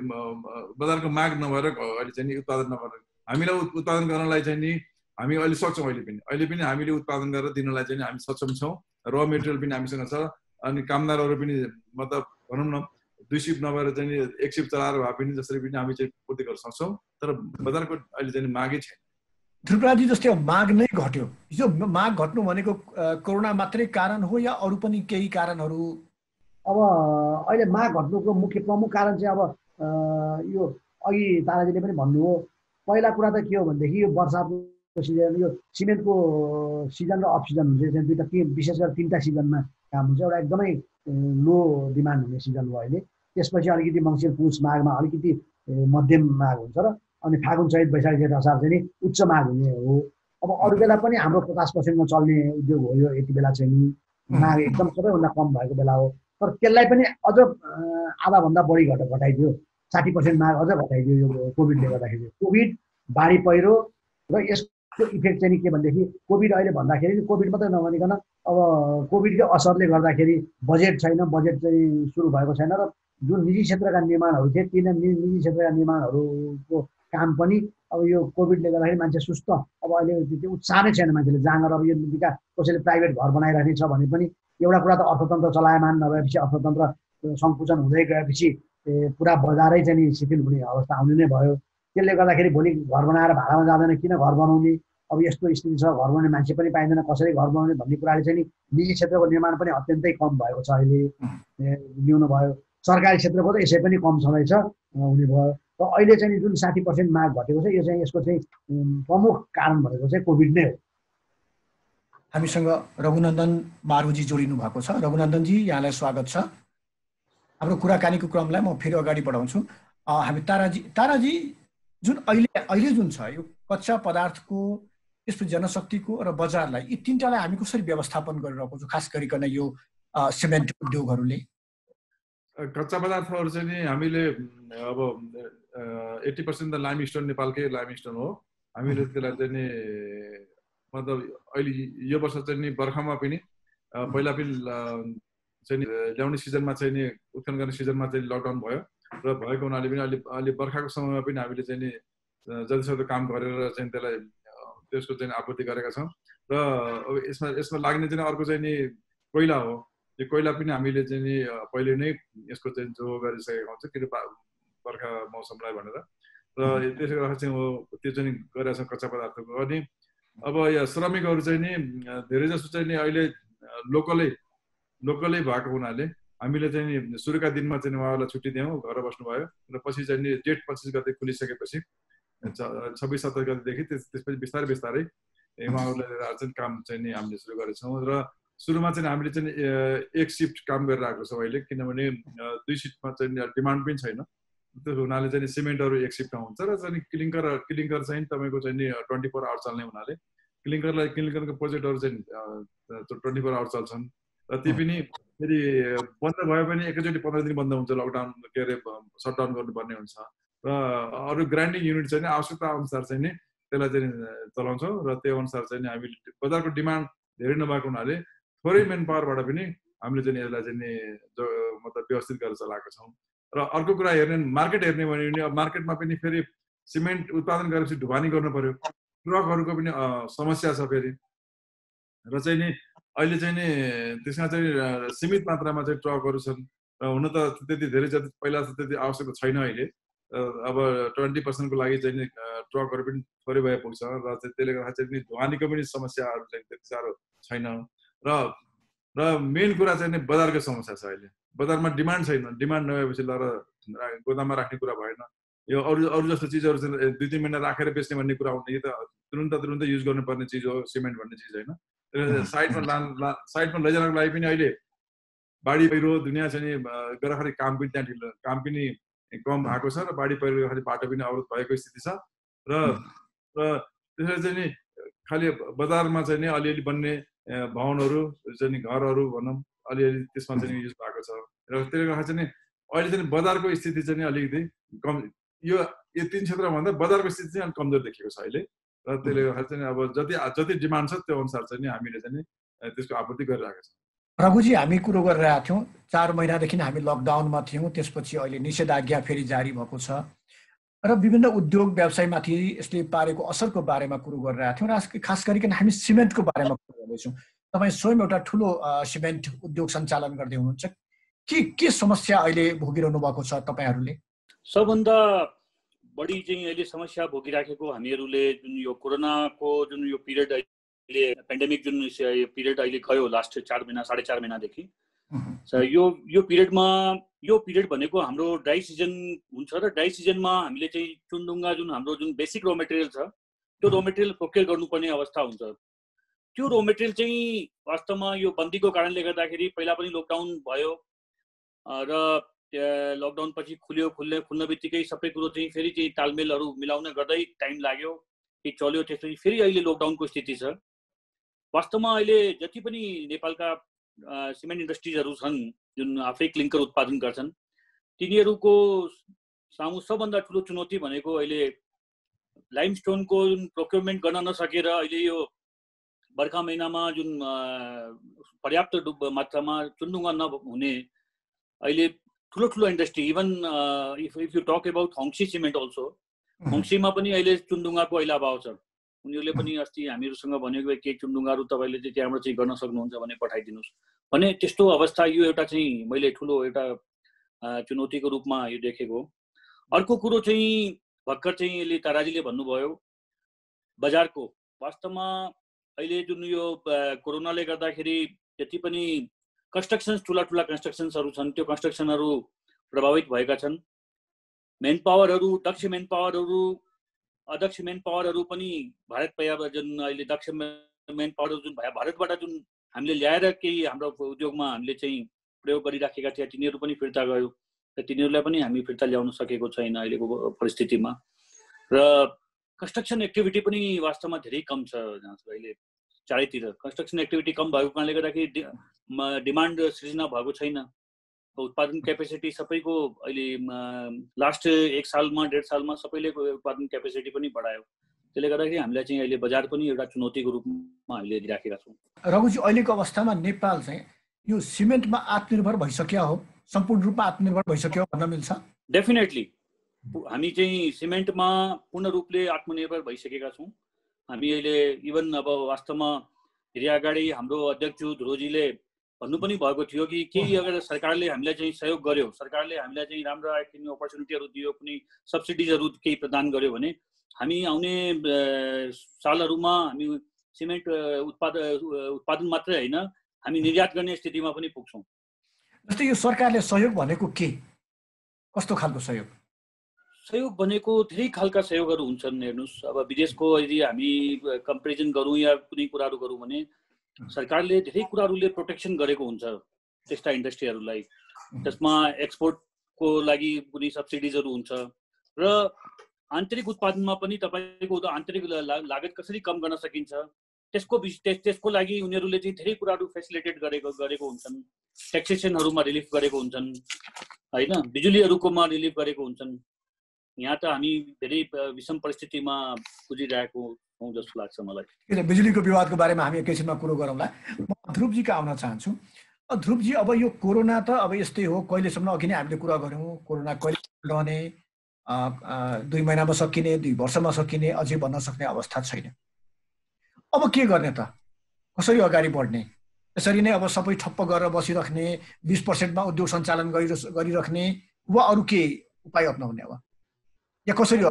S3: बजारको माग नभएर अहिले चाहिँ नि उत्पादन नभएर हामीलाई उत्पादन गर्नलाई चाहिँ नि हामी अहिले सक्छौँ। अहिले पनि हामीले उत्पादन गरेर दिनलाई चाहिँ हामी सक्षम छौँ। र मेटेरियल पनि हामीसँग छ। अनि कामदारहरू पनि मतलब भनौँ न 2 सिफ्ट नभएर चाहिँ नि 1 सिफ्ट चलाएर भए पनि जसरी पनि हामी चाहिँ पूर्ति गर्न सक्छौँ। तर बजारको अहिले चाहिँ मागै छैन।
S1: ध्रुवराजी, जस्तै माग नै घट्यो, यो माग घट्नु भनेको कोरोना मात्रै कारण हो या अरू पनि केही कारणहरू?
S2: अब अहिले माग घट्नुको प्रमुख कारण चाहिँ अब यो अघि ताराजीले पनि भन्नुभयो। पहिला कुरा त के हो भनेदेखि यो वर्षाको सिजन, यो सिमेन्टको सिजन र अफ सिजन हुन्छ। दुईवटा विशेष गरेर 3टा सिजनमा काम हुन्छ। एउटा एकदमै लो डिमान्ड हुने सिजन हो अहिले। त्यसपछि अलिकति मङ्सिर पुस माघमा अलिकति मध्यम माग हुन्छ र अनि फागुन चैत वैशाख जेठ असार चाहिँ नि उच्च माग हुने हो। अब अरू बेला पनि हाम्रो 50%मा चल्ने उद्योग हो यो, यति बेला चाहिँ नि माग एकदम सबैभन्दा कम भएको बेला हो। तर त्यसलाई पनि अझ आधाभन्दा बढी घटाइदियो, 60% माग अझ घटाइदियो यो कोभिडले गर्दाखेरि। कोभिड, बाढी पहिरो र यसको इफेक्ट चाहिँ के भनेदेखि कोभिड अहिले भन्दाखेरि कोभिड मात्रै नभनिकन अब कोभिडकै असरले गर्दाखेरि बजेट छैन, बजेट चाहिँ सुरु भएको छैन र जुन निजी क्षेत्रका निर्माणहरू थिए ती निजी क्षेत्रका निर्माणहरूको काम पनि अब यो कोभिडले गर्दाखेरि मान्छे सुस्त, अब अहिले त्यो उत्साह नै छैन मान्छेले जाँगर। अब यो विकास कसैले प्राइभेट घर बनाइराख्ने छ भने पनि एउटा कुरा त अर्थतन्त्र चलायमान नभएपछि, अर्थतन्त्र सङ्कुचन हुँदै गएपछि पुरा बजारै चाहिँ नि शिथिल हुने अवस्था आउने नै भयो। त्यसले गर्दाखेरि भोलि घर बनाएर भाडामा जाँदैन, किन घर बनाउने, अब यस्तो स्थिति छ, घर बनाउने मान्छे पनि पाइँदैन, कसरी घर बनाउने भन्ने कुराले चाहिँ नि निजी क्षेत्रको निर्माण पनि अत्यन्तै कम भएको छ अहिले, न्यून भयो। सरकारी क्षेत्रको त यसै पनि कम छँदैछ, हुने भयो। र अहिले चाहिँ जुन 60% माग घटेको छ यो चाहिँ यसको चाहिँ प्रमुख कारण भनेको चाहिँ कोभिड नै हो।
S1: हामीसँग रघुनन्दन मारुजी जोडिनु भएको छ। रघुनन्दनजी, यहाँलाई स्वागत छ। हाम्रो कुराकानीको क्रमलाई म फेरि अगाडि बढाउँछु। हामी ताराजी जुन अहिले जुन छ यो कच्चा पदार्थको, त्यसपछि जनशक्तिको र बजारलाई, यी तीनटालाई हामी कसरी व्यवस्थापन गरिरहेको छौँ, खास गरिकन यो सिमेन्ट उद्योगहरूले?
S3: कच्चा पदार्थहरू चाहिँ नि हामीले अब 80% त लाइमस्टोन, नेपालकै लाइमस्टोन हो। हामीले त्यसलाई चाहिँ नि मतलब अहिले यो वर्ष चाहिँ नि बर्खामा पनि पहिला पनि चाहिँ नि ल्याउने सिजनमा चाहिँ नि उत्खनन गर्ने सिजनमा चाहिँ लकडाउन भयो र भएको हुनाले पनि अहिले बर्खाको समयमा पनि हामीले चाहिँ नि जतिसक्दो काम गरेर चाहिँ त्यसलाई त्यसको चाहिँ आपूर्ति गरेका छौँ। र यसमा लाग्ने चाहिँ अर्को चाहिँ नि कोइला हो। यो कोइला पनि हामीले चाहिँ नि पहिले नै यसको चाहिँ जो गरिसकेको हुन्छ किन बर्खा मौसमलाई भनेर, र त्यसले गर्दा चाहिँ हो त्यो चाहिँ गरेका छौँ कच्चा पदार्थको। अनि अब यहाँ श्रमिकहरू चाहिँ नि धेरै जसो चाहिँ नि अहिले लोकलै भएको हुनाले हामीले चाहिँ नि सुरुका दिनमा चाहिँ उहाँहरूलाई छुट्टी दियौँ, घर बस्नुभयो। र पछि चाहिँ नि जेठ 25 गते खुलिसकेपछि 26-27 गतेदेखि त्यसपछि बिस्तारै उहाँहरूलाई चाहिँ काम चाहिँ नि हामीले सुरु गरेछौँ। र सुरुमा चाहिँ हामीले चाहिँ एक सिफ्ट काम गरेर आएको छौँ अहिले, किनभने 2 सिफ्टमा चाहिँ डिमान्ड पनि छैन। त्यो हुनाले चाहिँ सिमेन्टहरू एक सिफ्टमा हुन्छ र चाहिँ क्लिङ्कर चाहिँ तपाईँको चाहिँ नि 24 आवर चल्ने हुनाले क्लिङ्करको प्रोजेक्टहरू चाहिँ 24 आवर चल्छन्। र ती पनि फेरि बन्द भयो भने एकैचोटि 15 दिन बन्द हुन्छ, लकडाउन के अरे सटडाउन गर्नुपर्ने हुन्छ। र अरू ग्राइन्डिङ युनिट चाहिँ आवश्यकता अनुसार चाहिँ नि त्यसलाई चाहिँ चलाउँछौँ। र त्यो अनुसार चाहिँ हामीले बजारको डिमान्ड धेरै नभएको हुनाले थोरै मेन पावरबाट पनि हामीले चाहिँ यसलाई चाहिँ मतलब व्यवस्थित गरेर चलाएको छौँ। र अर्को कुरा मार्केट हेर्ने भने अब मार्केटमा पनि फेरि सिमेन्ट उत्पादन गरेपछि ढुवानी गर्नु पर्यो, ट्रकहरूको पनि समस्या छ फेरि। र चाहिँ नि अहिले चाहिँ नि त्यसमा चाहिँ सीमित मात्रामा चाहिँ ट्रकहरू छन्। र हुन त त्यति धेरै जति पहिला त्यति आवश्यक छैन अहिले। अब 20% को लागि चाहिँ नि ट्रकहरू पनि थोरै भए पुग्छ। र त्यसले गर्दा चाहिँ नि ढुवानीको पनि समस्याहरू चाहिँ त्यति साह्रो छैन। र मेन कुरा चाहिँ नि बजारको समस्या छ। अहिले बजारमा डिमान्ड छैन, डिमान्ड नभएपछि ल गोदाममा राख्ने कुरा भएन। यो अरू जस्तो चिजहरू चाहिँ 2-3 महिना राखेर बेच्ने भन्ने कुरा हुँदैन। यो त तुरुन्त युज गर्नुपर्ने चिज हो, सिमेन्ट भन्ने चिज होइन। साइडमा लैजानको लागि पनि अहिले बाढी पहिरो दुनियाँ चाहिँ नि गर्दाखेरि काम पनि त्यहाँ ढिलो, काम पनि कम भएको छ र बाढी पहिरो गर्दाखेरि बाटो पनि अवरोध भएको स्थिति छ। र त्यसरी चाहिँ नि खालि बजारमा चाहिँ नि अलिअलि बन्ने भवनहरू चाहिँ नि घरहरू भनौँ अलिअलि त्यसमा चाहिँ युज भएको छ। र त्यसले गर्दा चाहिँ नि अहिले चाहिँ बजारको स्थिति चाहिँ नि अलिकति कम, यो 3 क्षेत्रमा भन्दा बजारको स्थिति चाहिँ अलिक कमजोर देखिएको छ अहिले। र त्यसले गर्दा चाहिँ अब जति डिमान्ड छ त्यो अनुसार चाहिँ नि हामीले चाहिँ नि त्यसको आपूर्ति गरिरहेका छौँ।
S1: प्रभुजी, हामी कुरो गरिरहेका थियौँ 4 महिनादेखि हामी लकडाउनमा थियौँ, त्यसपछि अहिले निषेधाज्ञा फेरि जारी भएको छ र विभिन्न उद्योग व्यवसायमाथि यसले पारेको असरको बारेमा कुरो गरिरहेका थियौँ। र खास गरिकन हामी सिमेन्टको बारेमा कुरो गर्दैछौँ। तपाईँ स्वयं एउटा ठुलो सिमेन्ट उद्योग सञ्चालन गर्दै हुनुहुन्छ, के समस्या अहिले भोगिरहनु भएको छ तपाईँहरूले?
S4: सबभन्दा बढी चाहिँ अहिले समस्या भोगिराखेको हामीहरूले जुन यो कोरोनाको जुन यो पिरियड अहिले पेन्डेमिक जुन पिरियड अहिले गयो लास्ट 4 महिना 4.5 महिनादेखि, यो पिरियड भनेको हाम्रो ड्राई सिजन हुन्छ र ड्राई सिजनमा हामीले चाहिँ चुनढुङ्गा जुन हाम्रो जुन बेसिक र मेटेरियल छ त्यो र मेटेरियल प्रोक्योर गर्नुपर्ने अवस्था हुन्छ। त्यो र मेटेरियल चाहिँ वास्तवमा यो बन्दीको कारणले गर्दाखेरि पहिला पनि लकडाउन भयो र लकडाउन पछि खुल्न बित्तिकै सबै कुरो चाहिँ फेरि चाहिँ तालमेलहरू मिलाउन गर्दै टाइम लाग्यो। केही चल्यो, त्यसपछि फेरि अहिले लकडाउनको स्थिति छ। वास्तवमा अहिले जति पनि नेपालका सिमेन्ट इन्डस्ट्रिजहरू छन् जुन आफै क्लिङ्कर उत्पादन गर्छन्, तिनीहरूको सामु सबभन्दा ठुलो चुनौती भनेको अहिले लाइमस्टोनको जुन प्रोक्योरमेन्ट गर्न नसकेर अहिले यो बर्खा महिनामा जुन पर्याप्त मात्रामा चुनढुङ्गा नहुने अहिले ठुलो ठुलो industry, even if you talk about Hongshi cement also, होङ्सीमा पनि अहिले चुनढुङ्गाको अहिले अभाव छ। उनीहरूले पनि अस्ति हामीहरूसँग भनेको केही चुनढुङ्गाहरू तपाईँले चाहिँ त्यहाँबाट चाहिँ गर्न सक्नुहुन्छ भने पठाइदिनुहोस् भने, त्यस्तो अवस्था यो एउटा चाहिँ मैले ठुलो एउटा चुनौतीको रूपमा यो देखेको। अर्को कुरो चाहिँ भर्खर चाहिँ यसले ताराजीले भन्नुभयो बजारको, वास्तवमा अहिले जुन यो कोरोनाले गर्दाखेरि जति पनि कन्स्ट्रक्सन्स ठुला ठुला कन्स्ट्रक्सन्सहरू छन् त्यो कन्स्ट्रक्सनहरू प्रभावित भएका छन्। मेन पावरहरू, दक्ष मेन पावरहरू, अदक्ष मेन पावरहरू पनि भारत जुन अहिले दक्ष मेन पावरहरू जुन भारतबाट जुन हामीले ल्याएर केही हाम्रो उद्योगमा हामीले चाहिँ प्रयोग गरिराखेका थिए तिनीहरू पनि फिर्ता गयो र तिनीहरूलाई पनि हामी फिर्ता ल्याउन सकेको छैन अहिलेको परिस्थितिमा। र कन्स्ट्रक्सन एक्टिभिटी पनि वास्तवमा धेरै कम छ अहिले चारैतिर। कन्स्ट्रक्सन एक्टिभिटी कम भएको कारणले गर्दाखेरि डिमान्ड सृजना भएको छैन। उत्पादन क्यापेसिटी सबैको अहिले लास्ट 1 सालमा 1.5 सालमा सबैले उत्पादन क्यापेसिटी पनि बढायो। त्यसले गर्दाखेरि हामीलाई चाहिँ अहिले बजार पनि एउटा चुनौतीको रूपमा हामीले लिइराखेका छौँ।
S1: रघुजी, अहिलेको अवस्थामा नेपाल चाहिँ यो सिमेन्टमा आत्मनिर्भर भइसक्यो हो, सम्पूर्ण रूपमा आत्मनिर्भर भइसक्यो भन्न मिल्छ?
S4: डेफिनेटली हामी चाहिँ सिमेन्टमा पूर्ण रूपले आत्मनिर्भर भइसकेका छौँ। हामी अहिले इभन अब वास्तवमा धेरै अगाडि हाम्रो अध्यक्ष ध्रुवजीले भन्नु पनि भएको थियो कि केही अगर सरकारले हामीलाई चाहिँ सहयोग गर्यो, सरकारले हामीलाई चाहिँ राम्रो किन्ने अपर्च्युनिटीहरू दियो, कुनै सब्सिडिजहरू केही प्रदान गर्यो भने हामी आउने सालहरूमा हामी सिमेन्ट उत्पादन मात्रै होइन हामी निर्यात गर्ने स्थितिमा पनि पुग्छौँ।
S1: जस्तै यो सरकारले सहयोग भनेको के, कस्तो खालको सहयोग?
S4: सहयोग भनेको धेरै खालका सहयोगहरू हुन्छन्। हेर्नुहोस्, अब विदेशको यदि हामी कम्पेरिजन गरौँ या कुनै कुराहरू गरौँ भने सरकारले धेरै कुराहरूले प्रोटेक्सन गरेको हुन्छ त्यस्ता इन्डस्ट्रीहरूलाई। त्यसमा एक्सपोर्टको लागि कुनै सब्सिडिजहरू हुन्छ र आन्तरिक उत्पादनमा पनि तपाईँको आन्तरिक लागत कसरी कम गर्न सकिन्छ त्यसको लागि उनीहरूले चाहिँ धेरै कुराहरू फेसिलिटेट गरेको हुन्छन्। ट्याक्सेसनहरूमा रिलिफ गरेको हुन्छन् होइन, बिजुलीहरूकोमा रिलिफ गरेको हुन्छन्। यहाँ त हामी धेरै विषम परिस्थितिमा गुजिरहेको हौँ जस्तो लाग्छ मलाई।
S1: बिजुलीको विवादको बारेमा हामी एकैछिनमा कुरो गरौँला। म ध्रुवजीको आउन चाहन्छु। ध्रुवजी, अब यो कोरोना त अब यस्तै हो, कहिलेसम्म अघि नै हामीले कुरा गऱ्यौँ, कोरोना कहिले रहने, 2 महिनामा सकिने, 2 वर्षमा सकिने, अझै भन्न सक्ने अवस्था छैन। अब के गर्ने त, कसरी अगाडि बढ्ने? यसरी नै अब सबै ठप्प गरेर बसिराख्ने, 20% उद्योग सञ्चालन गरिराख्ने वा अरू के उपाय अपनाउने? अब या कसरी?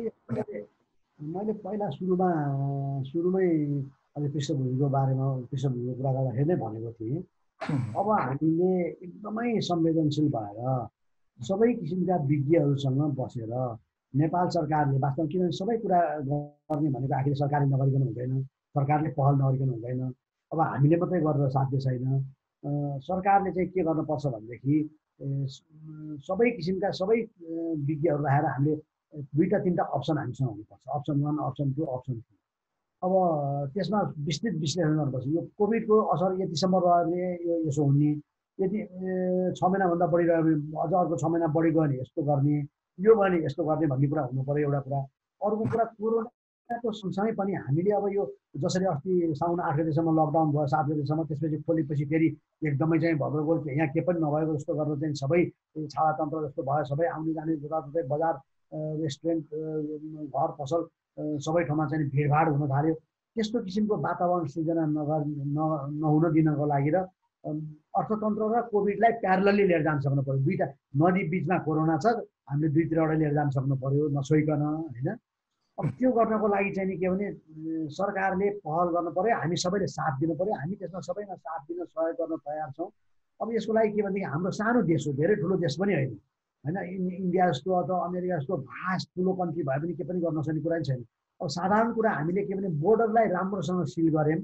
S2: मैले पहिला सुरुमै अहिले पृष्ठभूमिको बारेमा पृष्ठभूमिको कुरा गर्दाखेरि नै भनेको थिएँ। अब हामीले एकदमै संवेदनशील भएर सबै किसिमका विज्ञहरूसँग बसेर नेपाल सरकारले वास्तवमा, किनभने सबै कुरा गर्ने भनेको आखिर सरकारले नगरिकन हुँदैन, सरकारले पहल नगरिकन हुँदैन। अब हामीले मात्रै गरेर साध्य छैन। सरकारले चाहिँ के गर्नुपर्छ भनेदेखि सबै किसिमका सबै विज्ञहरू राखेर हामीले 2-3टा अप्सन हामीसँग हुनुपर्छ, अप्सन 1, अप्सन 2, अप्सन 3। अब त्यसमा विस्तृत विश्लेषण गर्नुपर्छ। यो कोभिडको असर यतिसम्म रह्यो भने यो यसो हुने, यदि 6 महिनाभन्दा बढी रह्यो भने अझ अर्को 6 महिना बढी गयो भने यस्तो गर्ने, यो भयो भने यस्तो गर्ने भन्ने कुरा हुनु पर्यो एउटा कुरा। अर्को कुरा, कोरोनाको सँगसँगै पनि हामीले अब यो जसरी अस्ति साउन 8 गतेसम्म लकडाउन भयो, 7 गतेसम्म, त्यसपछि खोलेपछि फेरि एकदमै चाहिँ भद्रगोल यहाँ के पनि नभएको जस्तो गरेर चाहिँ सबै छाडातन्त्र जस्तो भयो। सबै आउने जाने जताततै बजार, रेस्टुरेन्ट, घर पसल सबै ठाउँमा चाहिँ भिडभाड हुन थाल्यो। त्यस्तो किसिमको वातावरण सृजना नहुन दिनको लागि र अर्थतन्त्र र कोभिडलाई प्यारलली लिएर जान सक्नु पर्यो। 2टा नदी बिचमा कोरोना छ, हामीले 2तिरबाट लिएर जान सक्नु पर्यो नसोइकन होइन। अब त्यो गर्नको लागि चाहिँ के भने सरकारले पहल गर्नु पर्यो, हामी सबैले साथ दिनु पर्यो। हामी त्यसमा सबैमा साथ दिन सहयोग गर्न तयार छौँ। अब यसको लागि के भनेदेखि हाम्रो सानो देश हो, धेरै ठुलो देश पनि होइन होइन, इन्डिया जस्तो अथवा अमेरिका जस्तो भास्ट ठुलो कन्ट्री भए पनि के पनि गर्न सक्ने कुरा छैन। अब साधारण कुरा हामीले के भने बोर्डरलाई राम्रोसँग सिल गऱ्यौँ,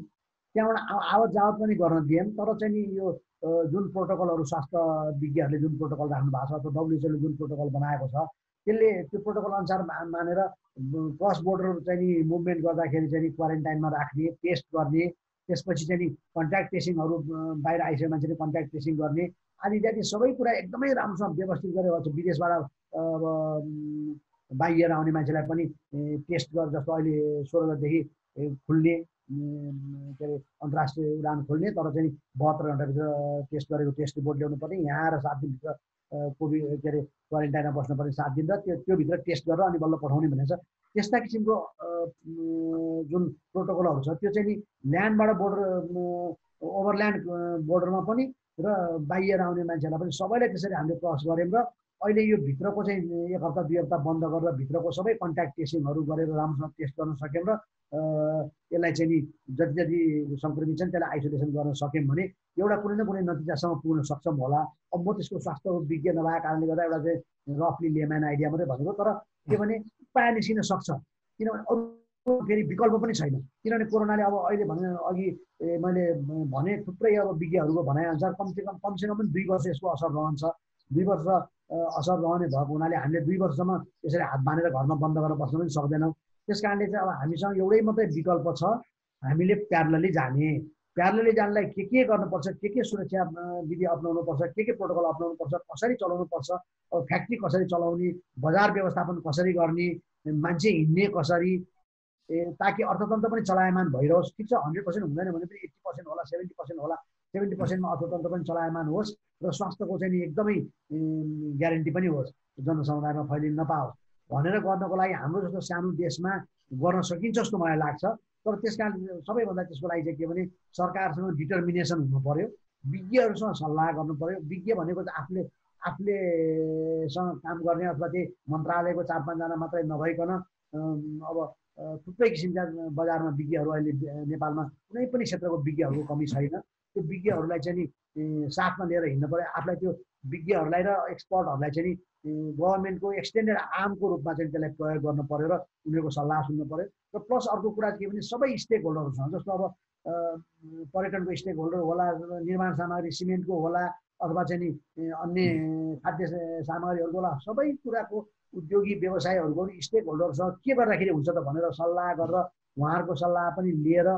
S2: त्यहाँबाट आवत जावत पनि गर्न दियौँ। तर चाहिँ नि यो जुन प्रोटोकलहरू स्वास्थ्य विज्ञहरूले जुन प्रोटोकल राख्नु भएको छ अथवा WHO ले जुन प्रोटोकल बनाएको छ त्यसले त्यो प्रोटोकल अनुसार मानेर क्रस बोर्डर चाहिँ नि मुभमेन्ट गर्दाखेरि चाहिँ क्वारेन्टाइनमा राख्ने, टेस्ट गर्ने, त्यसपछि चाहिँ नि कन्ट्याक्ट ट्रेसिङहरू बाहिर आइसकेको मान्छेले कन्ट्याक्ट ट्रेसिङ गर्ने आदि इत्यादि सबै कुरा एकदमै राम्रोसँग व्यवस्थित गरेर विदेशबाट अब बाहिर आउने मान्छेलाई पनि टेस्ट गरेर जस्तो अहिले 16 गतेदेखि खुल्ने के अरे अन्तर्राष्ट्रिय उडान खोल्ने तर चाहिँ 72 घन्टाभित्र टेस्ट गरेको टेस्ट रिपोर्ट ल्याउनु पर्ने यहाँ आएर 7 दिनभित्र कोभिड के अरे क्वारेन्टाइनमा बस्नुपर्ने 7 दिन र त्योभित्र टेस्ट गरेर अनि बल्ल पठाउने भनेको छ। त्यस्ता किसिमको जुन प्रोटोकलहरू छ त्यो चाहिँ नि ल्यान्डबाट बोर्डर ओभरल्यान्ड बोर्डरमा पनि र बाहिर आउने मान्छेहरूलाई पनि सबैलाई त्यसरी हामीले क्रस गऱ्यौँ र अहिले यो भित्रको चाहिँ 1 हप्ता 2 हप्ता बन्द गरेर भित्रको सबै कन्ट्याक्ट टेस्टिङहरू गरेर राम्रोसँग टेस्ट गर्न सक्यौँ र यसलाई चाहिँ नि जति जति सङ्क्रमित छन् त्यसलाई आइसोलेसन गर्न सक्यौँ भने एउटा कुनै न कुनै नतिजासम्म पुग्न सक्षम होला। अब म त्यसको स्वास्थ्य विज्ञ नभएको कारणले गर्दा एउटा चाहिँ रफली लेम्यान आइडिया मात्रै भनेको, तर के भने उपाय निस्किन सक्छ किनभने अरू फेरि विकल्प पनि छैन। किनभने कोरोनाले अब अहिले भने अघि मैले भने थुप्रै अब विज्ञहरूको भनाइअनुसार कमसेकम पनि 2 वर्ष यसको असर रहन्छ। 2 वर्ष असर रहने भएको हुनाले हामीले 2 वर्षसम्म यसरी हात बाँधेर घरमा बन्द गरेर बस्न पनि सक्दैनौँ। त्यस कारणले चाहिँ अब हामीसँग एउटै मात्रै विकल्प छ, हामीले प्यारलली जाने। प्यारलली जानलाई के गर्नुपर्छ, के सुरक्षा विधि अप्नाउनुपर्छ, के प्रोटोकल अप्नाउनुपर्छ, कसरी चलाउनुपर्छ, अब फ्याक्ट्री कसरी चलाउने, बजार व्यवस्थापन कसरी गर्ने, मान्छे हिँड्ने कसरी, ताकि अर्थतन्त्र पनि चलायमान भइरहोस्। ठिक छ 100% हुँदैन भने पनि 80% होला, 70% होला, 70%मा अर्थतन्त्र पनि चलायमान होस् र स्वास्थ्यको चाहिँ नि एकदमै ग्यारेन्टी पनि होस्, जनसमुदायमा फैलिन नपाओस् भनेर गर्नको लागि हाम्रो जस्तो सानो देशमा गर्न सकिन्छ जस्तो मलाई लाग्छ। तर त्यस कारण सबैभन्दा त्यसको लागि चाहिँ के भने सरकारसँग डिटर्मिनेसन हुनु पर्यो, विज्ञहरूसँग सल्लाह गर्नु पर्यो। विज्ञ भनेको चाहिँ आफूलेसँग काम गर्ने अथवा त्यही मन्त्रालयको 4-5 जना मात्रै नभइकन अब थुप्रै किसिमका बजारमा विज्ञहरू अहिले नेपालमा कुनै पनि क्षेत्रको विज्ञहरूको कमी छैन। त्यो विज्ञहरूलाई चाहिँ नि साथमा लिएर हिँड्नु पर्यो। आफूलाई त्यो विज्ञहरूलाई र एक्सपर्टहरूलाई चाहिँ नि गभर्मेन्टको एक्सटेन्डेड आर्मको रूपमा चाहिँ त्यसलाई प्रयोग गर्नु पर्यो र उनीहरूको सल्लाह सुन्नु पर्यो। र प्लस अर्को कुरा के भने सबै स्टेक होल्डरहरूसँग, जस्तो अब पर्यटनको स्टेक होल्डर होला, निर्माण सामग्री सिमेन्टको होला अथवा चाहिँ नि अन्य खाद्य सामग्रीहरूको होला, सबै कुराको उद्योगी व्यवसायहरूको पनि स्टेक होल्डरसँग के गर्दाखेरि हुन्छ त भनेर सल्लाह गरेर उहाँहरूको सल्लाह पनि लिएर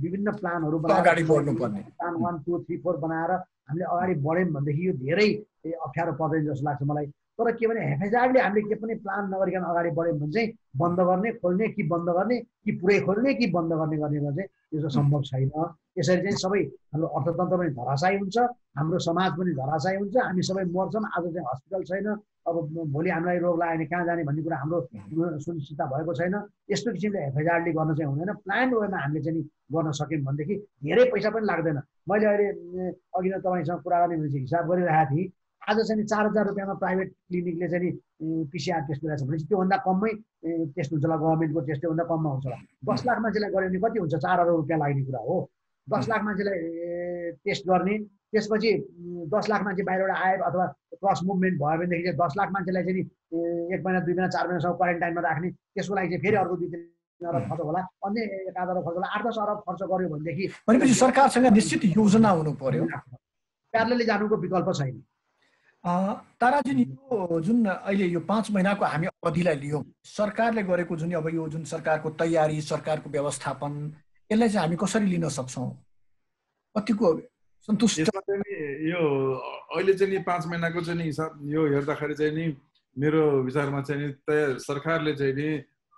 S2: विभिन्न प्लानहरू बनाएर
S1: अगाडि बढ्नुपर्ने,
S2: प्लान 1, 2, 3, 4 बनाएर हामीले अगाडि बढ्यौँ भनेदेखि यो धेरै अप्ठ्यारो पर्दैन जस्तो लाग्छ मलाई। तर के भने हेफेजाडले हामीले के पनि प्लान नगरिकन अगाडि बढ्यौँ भने चाहिँ बन्द गर्ने, खोल्ने कि बन्द गर्ने कि पुरै खोल्ने कि बन्द गर्ने चाहिँ यो सम्भव छैन। यसरी चाहिँ सबै हाम्रो अर्थतन्त्र पनि धराशायी हुन्छ, हाम्रो समाज पनि धराशायी हुन्छ, हामी सबै मर्छौँ। आज चाहिँ हस्पिटल छैन, अब भोलि हामीलाई रोग लाग्यो भने कहाँ जाने भन्ने कुरा हाम्रो सुनिश्चितता भएको छैन। यस्तो किसिमले हेफेजाडले गर्न चाहिँ हुँदैन। प्लान वेमा हामीले चाहिँ गर्न सक्यौँ भनेदेखि धेरै पैसा पनि लाग्दैन। मैले अहिले अघि नै तपाईँसँग कुरा गर्ने भनेपछि हिसाब गरिरहेको थिएँ, आज चाहिँ 4000 रुपियाँमा प्राइभेट क्लिनिकले चाहिँ पिसिआर टेस्ट गरिरहेको छ भनेपछि त्योभन्दा कममै टेस्ट हुन्छ होला, गभर्मेन्टको टेस्ट त्योभन्दा कममा हुन्छ होला। 10 लाख मान्छेलाई गऱ्यो भने कति हुन्छ? 4 अरब रुपियाँ लाग्ने कुरा हो। 10 लाख मान्छेलाई टेस्ट गर्ने, त्यसपछि 10 लाख मान्छे बाहिरबाट आयो अथवा क्रस मुभमेन्ट भयो भनेदेखि चाहिँ 10 लाख मान्छेलाई चाहिँ 1 महिना 2 महिना 4 महिनासम्म क्वारेन्टाइनमा राख्ने, त्यसको लागि चाहिँ फेरि अर्को 2-3 अरब खर्च होला, अन्य 1 अरब खर्च होला, 8-10 अरब खर्च गर्यो भनेदेखि
S1: भनेपछि सरकारसँग निश्चित योजना हुनु पर्यो।
S2: प्यारलली जानुको विकल्प छैन।
S1: ताराजी, यो जुन अहिले यो 5 महिनाको हामी अवधिलाई लियौँ, सरकारले गरेको जुन अब यो जुन सरकारको तयारी, सरकारको व्यवस्थापन, यसलाई चाहिँ हामी कसरी लिन सक्छौँ? कतिको सन्तुष्ट?
S3: यो अहिले चाहिँ नि 5 महिनाको चाहिँ नि हिसाब यो हेर्दाखेरि चाहिँ नि मेरो विचारमा चाहिँ नि सरकारले चाहिँ नि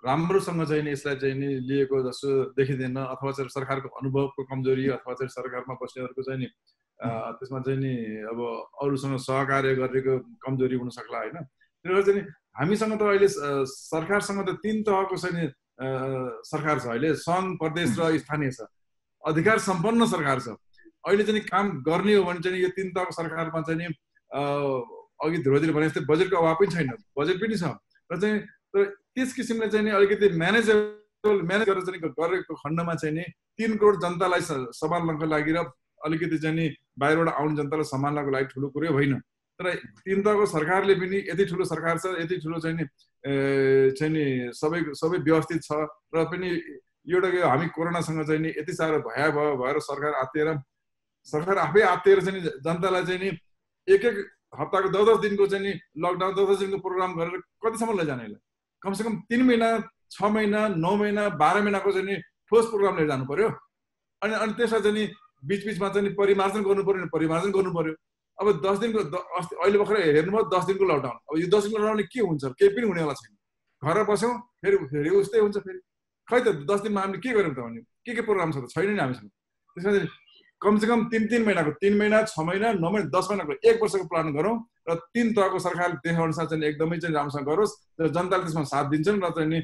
S3: राम्रोसँग चाहिँ नि यसलाई चाहिँ नि लिएको जस्तो देखिँदैन, अथवा चाहिँ सरकारको अनुभवको कमजोरी अथवा चाहिँ सरकारमा बस्नेहरूको चाहिँ नि त्यसमा चाहिँ नि अब अरूसँग सहकार्य गरेको कमजोरी हुन सक्ला होइन। त्यसले चाहिँ नि हामीसँग त अहिले सरकारसँग त 3 तहको चाहिँ नि सरकार छ। अहिले सङ्घ, प्रदेश र स्थानीय छ, अधिकार सम्पन्न सरकार छ। अहिले चाहिँ काम गर्ने हो भने चाहिँ यो 3 तहको सरकारमा चाहिँ नि अघि ध्रुवजीले भने जस्तै बजेटको अभाव पनि छैन, बजेट पनि छ र चाहिँ त्यस किसिमले चाहिँ नि अलिकति म्यानेज गरेर चाहिँ गरेको खण्डमा चाहिँ नि 3 करोड जनतालाई सम्हाल्नको लागि र अलिकति चाहिँ नि बाहिरबाट आउने जनतालाई सम्हाल्नको लागि ठुलो कुरो होइन। तर 3 तहको सरकारले पनि यति ठुलो सरकार छ, यति ठुलो चाहिँ नि सबै व्यवस्थित छ र पनि एउटा हामी कोरोनासँग चाहिँ नि यति साह्रो भएर सरकार आफै आत्तिएर चाहिँ नि जनतालाई चाहिँ नि एक हप्ताको 10-10 दिनको चाहिँ नि लकडाउन 10-10 दिनको प्रोग्राम गरेर कतिसम्म लैजाने यसलाई? कमसेकम 3 महिना 6 महिना 9 महिना 12 महिनाको चाहिँ नि ठोस प्रोग्राम लिएर जानु पर्यो। अनि त्यसलाई चाहिँ नि बिचबिचमा चाहिँ परिमार्जन गर्नु पर्यो, परिमार्जन गर्नु पर्यो। अब 10 दिनको अहिले भर्खर हेर्नुभयो 10 दिनको लकडाउन। अब यो 10 दिनको लकडाउनले के हुन्छ? केही पनि हुनेवाला छैन। घर बस्यौँ फेरि उस्तै हुन्छ। फेरि खै त 10 दिनमा हामीले के गर्यौँ त भने के प्रोग्राम छ त? छैन नि हामीसँग। त्यसमा चाहिँ कमसेकम 3 महिनाको 3 महिना 6 महिना 9 महिना 10 महिनाको 1 वर्षको प्लान गरौँ र 3 तहको सरकारले त्यही अनुसार चाहिँ एकदमै चाहिँ राम्रोसँग गरोस् र जनताले त्यसमा साथ दिन्छन् र चाहिँ नि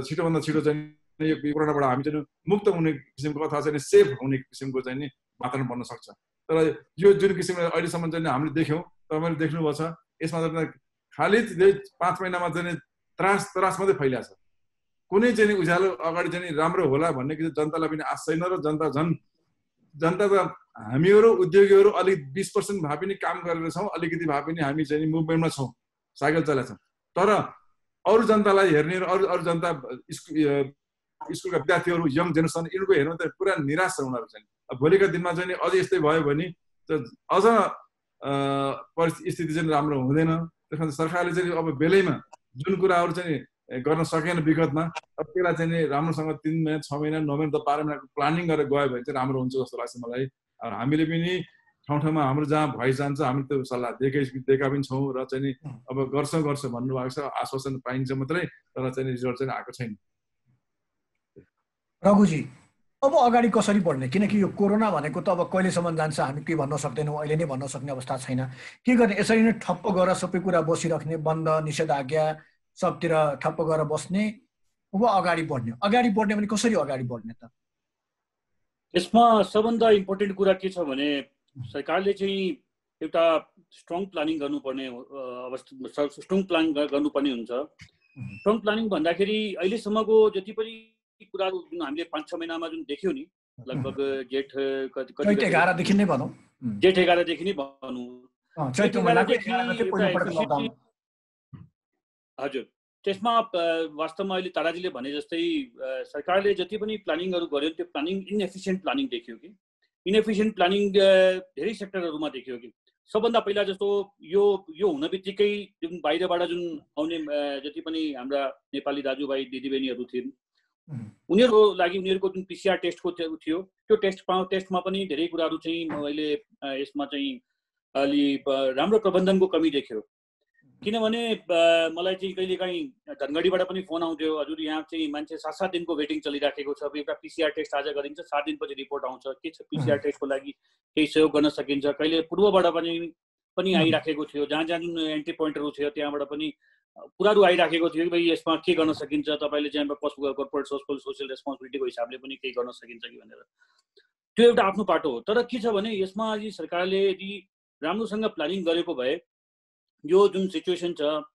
S3: छिटोभन्दा छिटो चाहिँ यो कोरोनाबाट हामी चाहिँ मुक्त हुने किसिमको अथवा चाहिँ सेफ हुने किसिमको चाहिँ नि वातावरण बन्न सक्छ। तर यो जुन किसिमले अहिलेसम्म चाहिँ हामीले देख्यौँ, तपाईँले देख्नुभएको छ, यसमा चाहिँ खालि 5 महिनामा चाहिँ त्रास मात्रै फैलिएको छ। कुनै चाहिँ उज्यालो अगाडि चाहिँ राम्रो होला भन्ने कि जनतालाई पनि आश छैन र जनता त हामीहरू उद्योगीहरू अलिक 20% भए पनि काम गरेर छौँ, अलिकति भए पनि हामी चाहिँ मुभमेन्टमा छौँ, साइकल चलाएको छौँ। तर अरू जनतालाई हेर्ने र अरू जनता स्कुलका विद्यार्थीहरू यङ जेनेरेसन यिनीहरूको हेर्नु त पुरा निराश छ उनीहरू चाहिँ। भोलिका दिनमा चाहिँ अझै यस्तै भयो भने अझ परिस्थिति चाहिँ राम्रो हुँदैन। त्यस कारण सरकारले चाहिँ अब बेलैमा जुन कुराहरू चाहिँ गर्न सकेन विगतमा, अब त्यसलाई चाहिँ राम्रोसँग 3 महिना 6 महिना 9 महिना 12 महिनाको प्लानिङ गरेर गयो भने चाहिँ राम्रो हुन्छ जस्तो लाग्छ मलाई। हामीले पनि ठाउँ-ठाउँमा हाम्रो जहाँ भइ जान्छ हामी त्यो सल्लाह दिएका पनि छौँ र चाहिँ नि अब गर्छ भन्नुभएको छ, आश्वासन पाइन्छ मात्रै, तर चाहिँ रिजल्ट चाहिँ आएको छैन।
S1: रघुजी, अब अगाडि कसरी बढ्ने? किनकि यो कोरोना भनेको त अब कहिलेसम्म जान्छ हामी केही भन्न सक्दैनौँ, अहिले नै भन्न सक्ने अवस्था छैन। के गर्ने? यसरी नै ठप्प गरेर सबै कुरा बसिराख्ने, बन्द निषेधाज्ञा सबतिर ठप्प गरेर बस्ने, अब अगाडि बढ्ने भने कसरी अगाडि बढ्ने त?
S4: यसमा सबभन्दा इम्पोर्टेन्ट कुरा के छ भने सरकारले चाहिँ एउटा स्ट्रङ प्लानिङ गर्नुपर्ने अवस्था, स्ट्रङ प्लान गर्नुपर्ने हुन्छ। स्ट्रङ प्लानिङ भन्दाखेरि अहिलेसम्मको जति पनि कुराहरू जुन हामीले 5-6 महिनामा जुन देख्यौँ नि, लगभग जेठ
S1: 11 देखि नै भनौँ,
S4: जेठ 11 देखि नै भनौँ, हजुर, त्यसमा वास्तवमा अहिले ताराजीले भने जस्तै सरकारले जति पनि प्लानिङहरू गर्यो त्यो प्लानिङ इनएफिसियन्ट प्लानिङ देखियो कि इनएफिसियन्ट प्लानिङ धेरै सेक्टरहरूमा देखियो कि सबभन्दा पहिला जस्तो यो हुन बित्तिकै जुन बाहिरबाट जुन आउने जति पनि हाम्रा नेपाली दाजुभाइ दिदीबहिनीहरू थिइन् उनीहरूको लागि उनीहरूको जुन पिसिआर टेस्टको थियो त्यो टेस्टमा पनि धेरै कुराहरू चाहिँ अहिले यसमा चाहिँ अलि राम्रो प्रबन्धनको कमी देखियो। किनभने मलाई चाहिँ कहिलेकाहीँ धनगढीबाट पनि फोन आउँथ्यो, हजुर यहाँ चाहिँ मान्छे 7-7 दिनको वेटिङ चलिराखेको छ, एउटा पिसिआर टेस्ट आज गरिन्छ 7 दिनपछि रिपोर्ट आउँछ, के छ पिसिआर टेस्टको लागि केही सहयोग गर्न सकिन्छ। कहिले पूर्वबाट पनि आइराखेको थियो, जहाँ जहाँ जुन एन्ट्री पोइन्टहरू थियो त्यहाँबाट पनि कुराहरू आइराखेको थियो कि भाइ यसमा के गर्न सकिन्छ, तपाईँले चाहिँ कर्पोरेट सोसियल रेस्पोन्सिबिलिटीको हिसाबले पनि केही गर्न सकिन्छ कि भनेर। त्यो एउटा आफ्नो पाटो हो। तर के छ भने यसमा यदि सरकारले यदि राम्रोसँग प्लानिङ गरेको भए यो जुन सिचुएसन छ,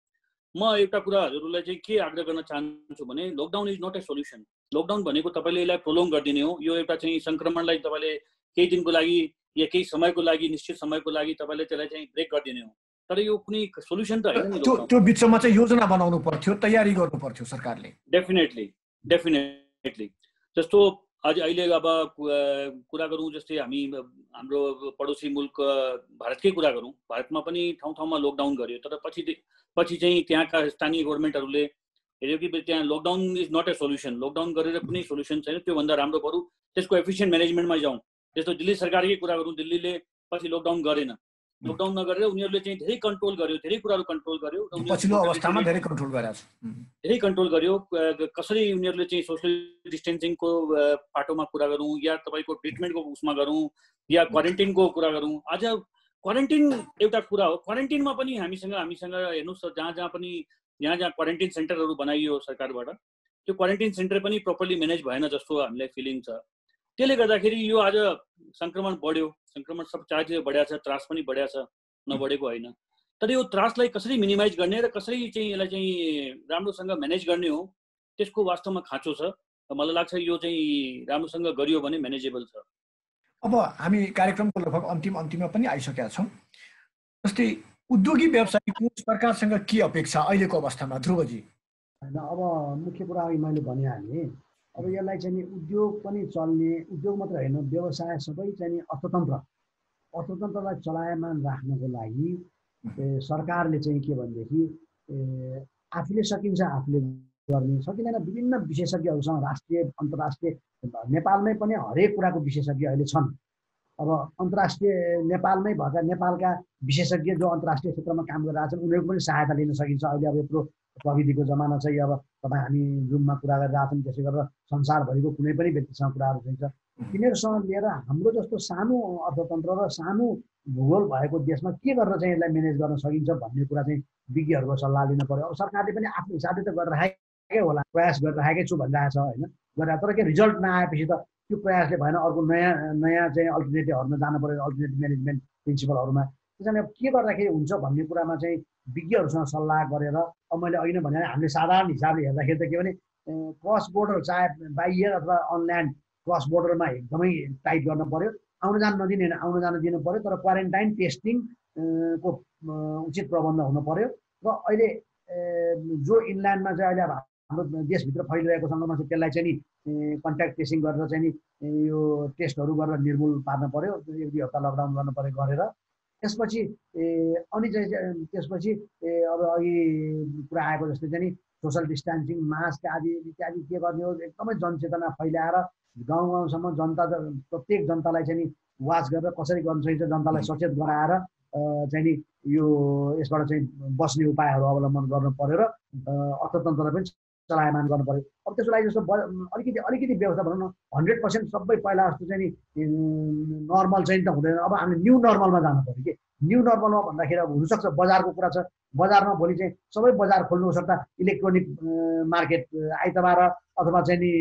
S4: म एउटा कुरा हजुरहरूलाई चाहिँ के आग्रह गर्न चाहन्छु भने lockdown is not a solution. Lockdown भनेको तपाईँले यसलाई प्रोलोङ गरिदिने हो, यो एउटा चाहिँ सङ्क्रमणलाई तपाईँले केही दिनको लागि या केही समयको लागि निश्चित समयको लागि तपाईँले त्यसलाई चाहिँ ब्रेक गरिदिने हो, तर यो कुनै सोल्युसन त होइन नि।
S1: त्यो बिचमा चाहिँ योजना बनाउनु पर्थ्यो, तयारी गर्नु पर्थ्यो सरकारले।
S4: डेफिनेटली जस्तो अहिले अब कुरा गरौँ, जस्तै हाम्रो पडोसी मुल्क भारतकै कुरा गरौँ, भारतमा पनि ठाउँ ठाउँमा लकडाउन गर्यो, तर पछि चाहिँ त्यहाँका स्थानीय गभर्मेन्टहरूले हेऱ्यो कि त्यहाँ lockdown is not a solution, lockdown गरेर कुनै सोल्युसन छैन, त्योभन्दा राम्रो बरु त्यसको एफिसियन्ट म्यानेजमेन्टमा जाउँ। जस्तो दिल्ली सरकारकै कुरा गरौँ, दिल्लीले पछि लकडाउन गरेन, लकडाउन नगरेर उनीहरूले चाहिँ धेरै कन्ट्रोल गर्यो, धेरै कुराहरू कन्ट्रोल गर्यो,
S1: पछिल्लो अवस्थामा धेरै कन्ट्रोल
S4: गर्यो। कसरी उनीहरूले चाहिँ सोसियल डिस्टेन्सिङको पाटोमा कुरा गरौँ या तपाईँको ट्रिटमेन्टको उसमा गरौँ या क्वारेन्टिनको कुरा गरौँ। आज क्वारेन्टिन एउटा कुरा हो, क्वारेन्टिनमा पनि हामीसँग हेर्नुहोस् जहाँ क्वारेन्टिन सेन्टरहरू बनाइयो सरकारबाट, त्यो क्वारेन्टिन सेन्टर पनि प्रपरली म्यानेज भएन जस्तो हामीलाई फिलिङ छ। त्यसले गर्दाखेरि यो आज सङ्क्रमण बढ्यो, सङ्क्रमण सब चार्ज बढ्या छ, त्रास पनि बढ्या छ, नबढेको होइन। तर यो त्रासलाई कसरी मिनिमाइज गर्ने र कसरी चाहिँ यसलाई चाहिँ राम्रोसँग म्यानेज गर्ने हो, त्यसको वास्तवमा खाँचो छ। मलाई लाग्छ यो चाहिँ राम्रोसँग गरियो भने म्यानेजेबल छ।
S1: अब हामी कार्यक्रमको लगभग अन्तिममा पनि आइसकेका छौँ। जस्तै उद्योगी व्यवसायीको सरकारसँग के अपेक्षा अहिलेको अवस्थामा, ध्रुवजी?
S2: होइन, अब मुख्य कुरा मैले भनिहालेँ, अब यसलाई चाहिँ उद्योग पनि चल्ने, उद्योग मात्र होइन व्यवसाय सबै चाहिँ अर्थतन्त्रलाई चलायमान राख्नको लागि सरकारले चाहिँ के भनेदेखि आफूले सकिन्छ आफूले गर्ने सकिँदैन विभिन्न विशेषज्ञहरूसँग राष्ट्रिय अन्तर्राष्ट्रिय नेपालमै पनि हरेक कुराको विशेषज्ञ अहिले छन्। अब अन्तर्राष्ट्रिय नेपालमै भएका नेपालका विशेषज्ञ जो अन्तर्राष्ट्रिय क्षेत्रमा काम गरिरहेका छन् उनीहरूको पनि सहायता लिन सकिन्छ। अहिले अब यत्रो प्रविधिको जमाना चाहिँ अब तपाईँ हामी जुममा कुरा गरिरहेछौँ, त्यसै गरेर संसारभरिको कुनै पनि व्यक्तिसँग कुराहरू चाहिन्छ। तिनीहरूसँग लिएर हाम्रो जस्तो सानो अर्थतन्त्र र सानो भूगोल भएको देशमा के गरेर चाहिँ यसलाई म्यानेज गर्न सकिन्छ भन्ने कुरा चाहिँ विज्ञहरूको सल्लाह लिनु पर्यो। अब सरकारले पनि आफ्नो हिसाबले त गरिरहेकै होला, प्रयास गरिरहेकै छु भनिरहेको छ होइन, गरेर तर के रिजल्ट नआएपछि त त्यो प्रयासले भएन, अर्को नयाँ चाहिँ अल्टरनेटिभहरूमा जानु पर्यो, अल्टरनेटिभ म्यानेजमेन्ट प्रिन्सिपलहरूमा। त्यसैले अब के गर्दाखेरि हुन्छ भन्ने कुरामा चाहिँ विज्ञहरूसँग सल्लाह गरेर, अब मैले अघि नै भने हामीले साधारण हिसाबले हेर्दाखेरि त के भने क्रस बोर्डर चाहे बाई एयर अथवा अनल्यान्ड क्रस बोर्डरमा एकदमै टाइट गर्न पर्यो, आउन जान नदिने होइन, आउन जान दिनु पर्यो, तर क्वारेन्टाइन टेस्टिङ को उचित प्रबन्ध हुनु पर्यो। र अहिले जो इनल्यान्डमा चाहिँ अहिले अब हाम्रो देशभित्र फैलिरहेको सङ्क्रमण छ त्यसलाई चाहिँ नि कन्ट्याक्ट ट्रेसिङ गरेर चाहिँ नि यो टेस्टहरू गरेर निर्मूल पार्न पर्यो, 1-2 हप्ता लकडाउन गर्नु पर्यो गरेर। त्यसपछि अनि चाहिँ त्यसपछि अब अघि कुरा आएको जस्तै चाहिँ नि सोसल डिस्टेन्सिङ, मास्क आदि इत्यादि के गर्ने हो, एकदमै जनचेतना फैलाएर गाउँ गाउँसम्म जनता प्रत्येक जनतालाई चाहिँ नि वाच गरेर कसरी गर्न सकिन्छ जनतालाई सचेत गराएर चाहिँ नि यो यसबाट चाहिँ बस्ने उपायहरू अवलम्बन गर्नु पर्यो र अर्थतन्त्रलाई पनि चलायमान गर्नु पर्यो। अब त्यसको लागि जस्तो अलिकति व्यवस्था भनौँ न 100% सबै पहिला जस्तो चाहिँ नि नर्मल चाहिँ त हुँदैन। अब हामीले न्यू नर्मलमा जानु पर्यो कि न्यू नर्मलमा भन्दाखेरि अब हुनसक्छ बजारको कुरा छ, बजारमा भोलि चाहिँ सबै बजार खोल्नु सट्टा इलेक्ट्रोनिक मार्केट आइतबार अथवा चाहिँ नि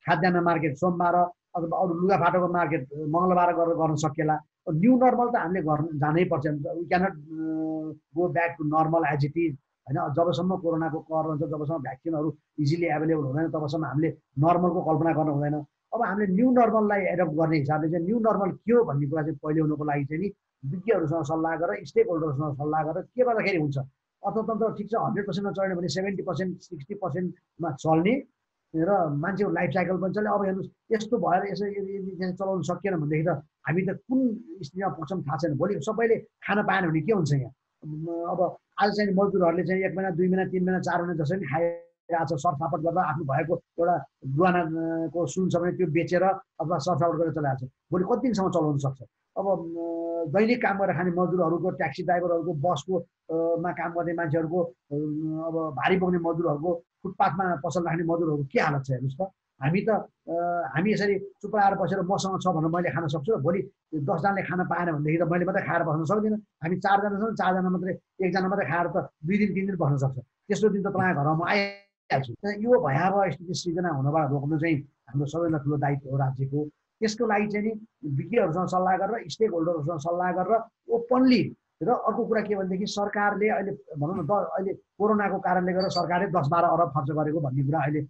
S2: खाद्यान्न मार्केट सोमबार अथवा अरू लुगाफाटाको मार्केट मङ्गलबार गरेर गर्न सकिएला। न्यू नर्मल त हामीले गर्न जानै पर्छ। We cannot go back to normal as it is होइन। जबसम्म कोरोनाको कर रहन्छ, जबसम्म भ्याक्सिनहरू इजिली एभाइलेबल हुँदैन, तबसम्म हामीले नर्मलको कल्पना गर्न हुँदैन। अब हामीले न्यू नर्मललाई एडप्ट गर्ने हिसाबले चाहिँ न्यू नर्मल के हो भन्ने कुरा चाहिँ पहिले हुनुको लागि चाहिँ नि विज्ञहरूसँग सल्लाह गरेर स्टेक होल्डरसँग सल्लाह गरेर के गर्दाखेरि हुन्छ। अर्थतन्त्र ठिक छ 100%मा चल्ने भने 70% 60%मा चल्ने र मान्छेको लाइफ साइकल पनि चल्ने। अब हेर्नुहोस् यस्तो भएर यसो चलाउन सकिएन भनेदेखि त हामी त कुन स्थितिमा पुग्छौँ थाहा छैन। भोलि सबैले खान पाएन भने के हुन्छ यहाँ। अब आज चाहिँ मजदुरहरूले चाहिँ 1 महिना 2 महिना 3 महिना 4 महिना जसरी पनि खाइरहेको छ, सरसापट गर्दा आफ्नो भएको एउटा दुवानाको सुन छ भने त्यो बेचेर अथवा सरसापट गरेर चलाएको छ। भोलि कति दिनसम्म चलाउन सक्छ। अब दैनिक काम गरेर खाने मजदुरहरूको, ट्याक्सी ड्राइभरहरूको, बसको मा काम गर्ने मान्छेहरूको, अब भारी बोक्ने मजदुरहरूको, फुटपाथमा पसल राख्ने मजदुरहरूको के हालत छ हेर्नुहोस् त। हामी यसरी चुप लाएर बसेर मसँग छ भनेर मैले खान सक्छु र भोलि 10 जनाले खान पाएन भनेदेखि त मैले मात्रै खाएर बस्न सक्दिनँ। हामी 4 जना छौँ, 4 जना मात्रै 1 जना मात्रै खाएर त 2 दिन 3 दिन बस्न सक्छ। त्यस्तो दिन त तपाईँको घरमा म आइहाल्छु। यो भयावह स्थिति सृजना हुनबाट रोक्नु चाहिँ हाम्रो सबैभन्दा ठुलो दायित्व हो राज्यको। त्यसको लागि चाहिँ नि विज्ञहरूसँग सल्लाह गरेर स्टेक होल्डरहरूसँग सल्लाह गरेर ओपनली। र अर्को कुरा के भनेदेखि सरकारले अहिले भनौँ न अहिले कोरोनाको कारणले गर्दा सरकारले 10-12 अरब खर्च गरेको भन्ने कुरा अहिले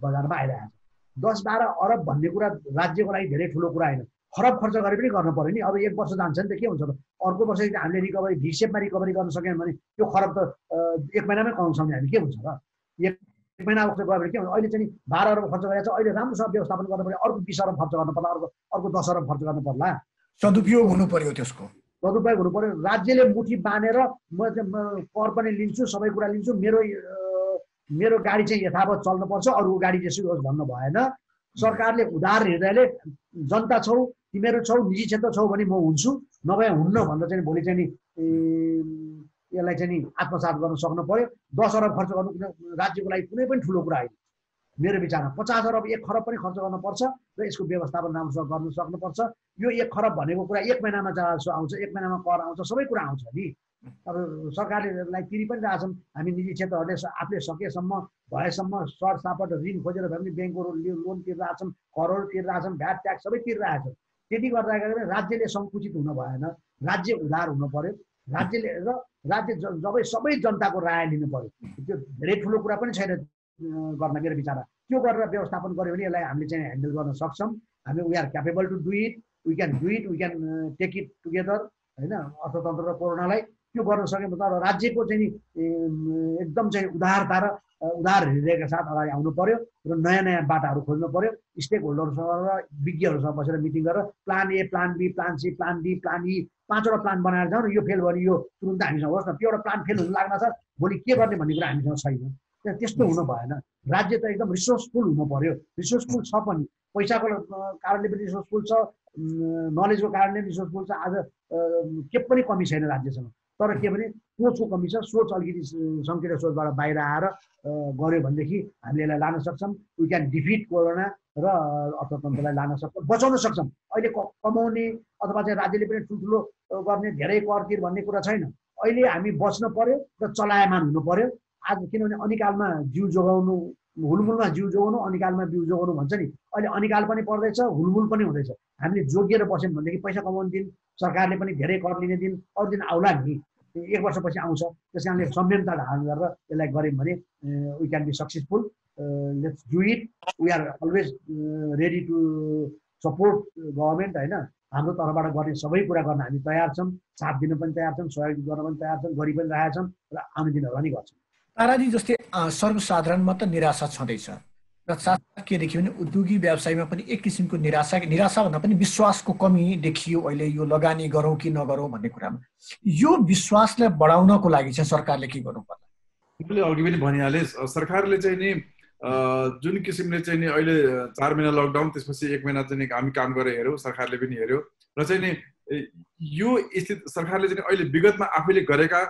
S2: बजारमा आइरहेको छ। 10-12 अरब भन्ने कुरा राज्यको लागि धेरै ठुलो कुरा होइन, खरब खर्च गरे पनि गर्नु पर्यो नि। अब 1 वर्ष जान्छ नि त के हुन्छ त। अर्को वर्ष हामीले रिकभरी भिसेपमा रिकभरी गर्न सकेन भने त्यो खरब त 1 महिनामै कमाउन सक्ने हामी के हुन्छ र। 1 महिना गयो भने के हुन्छ। अहिले चाहिँ 12 अरब खर्च गरेको छ, अहिले राम्रोसँग व्यवस्थापन गर्नु पर्यो, अर्को 20 अरब खर्च गर्नु पर्ला, अर्को 10 अरब खर्च गर्नु पर्ला।
S1: सदुपयोग हुनु पर्यो, त्यसको
S2: सदुपयोग हुनु पर्यो। राज्यले मुठी बाँधेर म कर पनि लिन्छु, सबै कुरा लिन्छु, मेरो गाडी चाहिँ यथावत चल्नुपर्छ, अरूको गाडी त्यसै होस् भन्नु भएन। सरकारले उदार हृदयले जनता छौ, तिमीहरू छौ, निजी क्षेत्र छौ भने म हुन्छु, नभए हुन्न भनेर चाहिँ भोलि चाहिँ नि यसलाई चाहिँ नि आत्मसात गर्न सक्नु पर्यो। 10 अरब खर्च गर्नु राज्यको लागि कुनै पनि ठुलो कुरा होइन मेरो विचारमा। 50 अरब 1 खरब पनि खर्च गर्नुपर्छ र यसको व्यवस्थापन राम्रोसँग गर्न सक्नुपर्छ। यो 1 खरब भनेको कुरा 1 महिनामा जसो आउँछ, 1 महिनामा कर आउँछ, सबै कुरा आउँछ नि। अब सरकारले तिरी पनि रहेछन्। हामी निजी क्षेत्रहरूले आफूले सकेसम्म भएसम्म सरसापट ऋण खोजेर भए पनि ब्याङ्कको लोन तिरिरहेछन्, करहरू तिरिरहेछन्, भ्याट ट्याक्स सबै तिरिरहेछन्। त्यति गर्दाखेरि राज्यले सङ्कुचित हुनु भएन, राज्य उदार हुनु पर्यो। राज्य जब सबै जनताको राय लिनु पर्यो। त्यो धेरै ठुलो कुरा पनि छैन गर्न मेरो विचारमा। त्यो गरेर व्यवस्थापन गर्यो भने यसलाई हामीले चाहिँ ह्यान्डल गर्न सक्छौँ। हामी we are capable to do it, we can do it, we can take it together होइन। अर्थतन्त्र र कोरोनालाई त्यो गर्न सक्यौँ तर राज्यको चाहिँ नि एकदम चाहिँ उदारता र उदार हृदयका साथ अगाडि आउनु पर्यो र नयाँ नयाँ बाटाहरू खोज्नु पर्यो। स्टेक होल्डरसँग र विज्ञहरूसँग बसेर मिटिङ गरेर plan A, plan B, plan C, plan D, plan E 5वटा प्लान बनाएर जाउँ न। यो फेल भयो यो तुरुन्त हामीसँग होस् न, त्यो एउटा प्लान फेल हुन लाग्न छ, भोलि के गर्ने भन्ने कुरा हामीसँग छैन। त्यस्तो हुनु भएन। राज्य त एकदम रिसोर्सफुल हुनु पर्यो। रिसोर्सफुल छ पनि, पैसाको कारणले पनि रिसोर्सफुल छ, नलेजको कारणले रिसोर्सफुल छ। आज के पनि कमी छैन राज्यसँग, तर के भने सोचको कमी छ। सोच अलिकति सङ्कीर्ण सोचबाट बाहिर आएर गऱ्यो भनेदेखि हामीले यसलाई लान सक्छौँ। वी क्यान डिफिट कोरोना र अर्थतन्त्रलाई लान सक्छौँ, बचाउन सक्छौँ। अहिले कमाउने अथवा चाहिँ राज्यले पनि ठुल्ठुलो गर्ने धेरै कर तिर भन्ने कुरा छैन। अहिले हामी बच्न पर्यो र चलायमान हुनु पर्यो। आज किनभने अनिकालमा जिउ जोगाउनु, हुलमुलमा जिउ जोगाउनु, अनिकालमा बिउ जोगाउनु भन्छ नि। अहिले अनिकाल पनि पर्दैछ, हुलमुल पनि हुँदैछ। हामीले जोगिएर बस्यौँ भनेदेखि पैसा कमाउने दिन, सरकारले पनि धेरै कर लिने दिन अरू दिन आउला नि, 1 वर्षपछि आउँछ। त्यस कारणले संयमता धारण गरेर यसलाई गऱ्यौँ भने we can be successful. Let's do it. We are always ready to support government होइन। हाम्रो तर्फबाट गर्ने सबै कुरा गर्न हामी तयार छौँ, साथ दिन पनि तयार छौँ, सहयोग गर्न पनि तयार छौँ, गरि पनि रहेका छौँ र आउने दिनहरूमा नि गर्छौँ।
S1: ताराजी, जस्तै सर्वसाधारणमा त निराशा छँदैछ र साथ के देखियो भने उद्योगी व्यवसायमा पनि एक किसिमको निराशा भन्दा पनि विश्वासको कमी देखियो। अहिले यो लगानी गरौँ कि नगरौँ भन्ने कुरामा यो विश्वासलाई बढाउनको लागि चाहिँ सरकारले के गर्नु पर्ला?
S3: मैले अघि पनि भनिहालेँ, सरकारले चाहिँ नि जुन किसिमले चाहिँ नि अहिले 4 महिना लकडाउन, त्यसपछि 1 महिना चाहिँ हामी काम गरेर हेऱ्यौँ, सरकारले पनि हेऱ्यो र चाहिँ नि यो स्थिति सरकारले चाहिँ अहिले विगतमा आफैले गरेका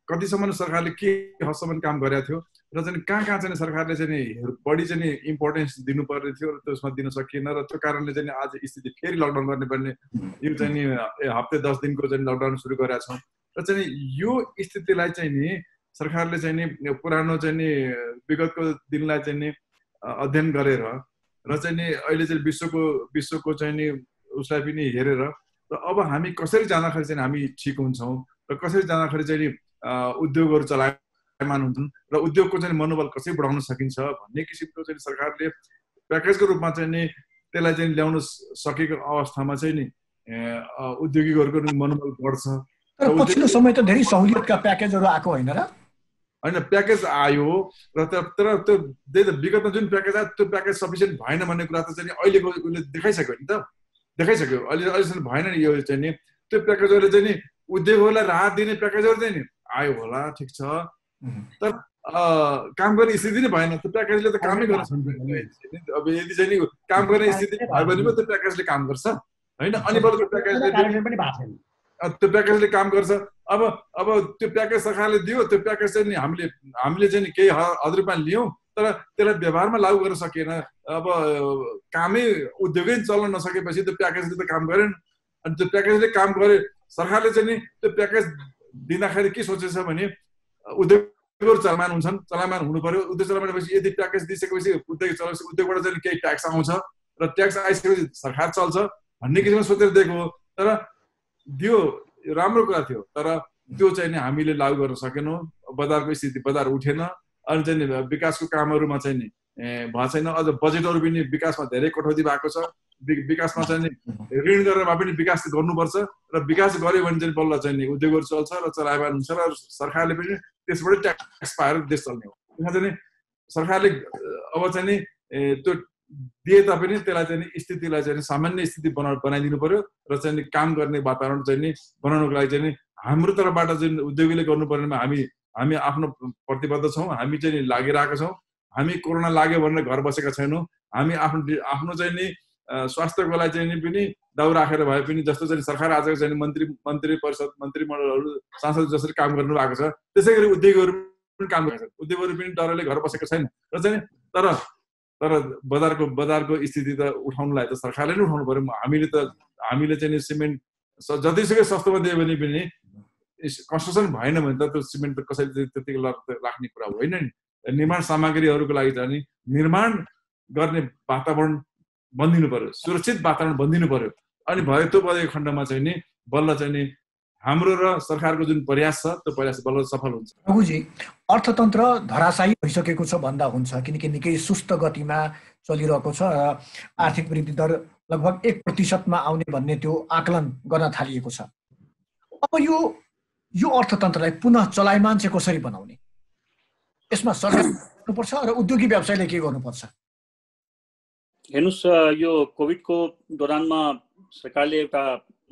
S3: कतिसम्म सरकारले के हदसम्म काम गरेको थियो र चाहिँ कहाँ चाहिँ सरकारले चाहिँ बढी चाहिँ इम्पोर्टेन्स दिनुपर्ने थियो र त्यसमा दिन सकिएन र त्यो कारणले चाहिँ आज स्थिति फेरि लकडाउन गर्ने पर्ने यो चाहिँ नि हप्ते 10 दिनको चाहिँ लकडाउन सुरु गरेका छौँ र चाहिँ यो स्थितिलाई चाहिँ नि सरकारले चाहिँ नि पुरानो चाहिँ नि विगतको दिनलाई चाहिँ नि अध्ययन गरेर र चाहिँ नि अहिले चाहिँ विश्वको चाहिँ नि उसलाई पनि हेरेर र अब हामी कसरी जाँदाखेरि चाहिँ हामी ठिक हुन्छौँ र कसरी जाँदाखेरि चाहिँ उद्योगहरू चलायमान हुन्छन् र उद्योगको चाहिँ मनोबल कसरी बढाउन सकिन्छ भन्ने किसिमको चाहिँ सरकारले प्याकेजको रूपमा चाहिँ नि त्यसलाई चाहिँ ल्याउन सकेको अवस्थामा चाहिँ नि उद्योगीहरूको मनोबल बढ्छ।
S1: तर पछिल्लो समय त धेरै सहुलियतका प्याकेजहरू आएको होइन र?
S3: होइन, प्याकेज आयो र तर त्यो विगतमा जुन प्याकेज आयो त्यो प्याकेज सफिसियन्ट भएन भन्ने कुरा त चाहिँ अहिलेको उसले देखाइसक्यो नि त, देखाइसक्यो। अहिलेसम्म भएन नि यो चाहिँ नि त्यो प्याकेजहरूले चाहिँ नि उद्योगहरूलाई राहत दिने प्याकेजहरू चाहिँ नि आयो होला, ठिक छ, तर काम गर्ने स्थिति नै भएन। त्यो प्याकेजले त कामै गर्न सक्दैन। अब यदि चाहिँ नि काम गर्ने स्थिति भयो भने पो त्यो प्याकेजले काम गर्छ होइन। अनि बरु त्यो प्याकेजले काम गर्छ। अब त्यो प्याकेज सरकारले दियो, त्यो प्याकेज चाहिँ नि हामीले चाहिँ नि केही हद रूपमा लियौँ, तर त्यसलाई व्यवहारमा लागू गर्न सकिएन। अब कामै उद्योगै चल्न नसकेपछि त्यो प्याकेजले त काम गरेन। अनि त्यो प्याकेजले काम गरे, सरकारले चाहिँ नि त्यो प्याकेज दिँदाखेरि के सोचेछ भने उद्योगहरू चलायमान हुन्छन्, चलायमान हुनु पर्यो। उद्योग चलायमान भएपछि यदि प्याकेज दिइसकेपछि उद्योग चलाएपछि उद्योगबाट चाहिँ केही ट्याक्स आउँछ र ट्याक्स आइसकेपछि सरकार चल्छ भन्ने किसिममा सोचेर दिएको हो। तर दियो, राम्रो कुरा थियो, तर त्यो चाहिँ नि हामीले लागू गर्न सकेनौँ। बजारको स्थिति, बजार उठेन। अनि चाहिँ नि विकासको कामहरूमा चाहिँ नि भएको छैन। अझ बजेटहरू पनि विकासमा धेरै कटौती भएको छ। विकासमा चाहिँ नि ऋण गरेर भए पनि विकास गर्नुपर्छ र विकास गर्यो भने चाहिँ बल्ल चाहिँ नि उद्योगहरू चल्छ र चलायमान हुन्छ र सरकारले पनि त्यसबाट ट्याक्स पाएर देश चल्ने हो। त्यसमा चाहिँ नि सरकारले अब चाहिँ नि त्यो दिए तापनि त्यसलाई चाहिँ स्थितिलाई चाहिँ सामान्य स्थिति बनाइदिनु पर्यो र चाहिँ नि काम गर्ने वातावरण चाहिँ नि बनाउनको लागि चाहिँ नि हाम्रो तर्फबाट चाहिँ उद्योगीले गर्नुपर्नेमा हामी आफ्नो प्रतिबद्ध छौँ। हामी चाहिँ नि लागिरहेका छौँ। हामी कोरोना लाग्यो भनेर घर बसेका छैनौँ। हामी आफ्नो चाहिँ नि स्वास्थ्यको लागि चाहिँ नि पनि दाउ राखेर भए पनि जस्तो चाहिँ सरकार आज चाहिँ मन्त्री परिषद, मन्त्रीमण्डलहरू, सांसद जसरी काम गर्नु भएको छ त्यसै गरी उद्योगहरू पनि काम गरेका छन्। उद्योगहरू पनि डरले घर बसेको छैन र चाहिँ तर बजारको स्थिति त उठाउनुलाई त सरकारले नै उठाउनु पर्यो। हामीले चाहिँ नि सिमेन्ट जतिसुकै सस्तोमा दियो भने पनि कन्स्ट्रक्सन भएन भने त त्यो सिमेन्ट त कसैले त्यतिको राख्ने कुरा होइन नि। निर्माण सामग्रीहरूको लागि चाहिँ निर्माण गर्ने वातावरण बनिदिनु पर्यो, सुरक्षित वातावरण बनिदिनु पर्यो। अनि त्यो भएको खण्डमा चाहिँ नि बल्ल चाहिँ नि हाम्रो र सरकारको जुन प्रयास छ त्यो प्रयास बल्ल सफल हुन्छ।
S1: रघुजी, अर्थतन्त्र धराशायी भइसकेको छ भन्दा हुन्छ, किनकि निकै सुस्त गतिमा चलिरहेको छ र आर्थिक वृद्धि दर लगभग 1% आउने भन्ने त्यो आकलन गर्न थालिएको छ। अब यो अर्थतन्त्रलाई पुनः चलायमान चाहिँ कसरी बनाउने, यसमा सरकार गर्नुपर्छ र उद्योगी व्यवसायले के गर्नुपर्छ?
S4: हेर्नुहोस्, यो कोभिडको दौरानमा सरकारले एउटा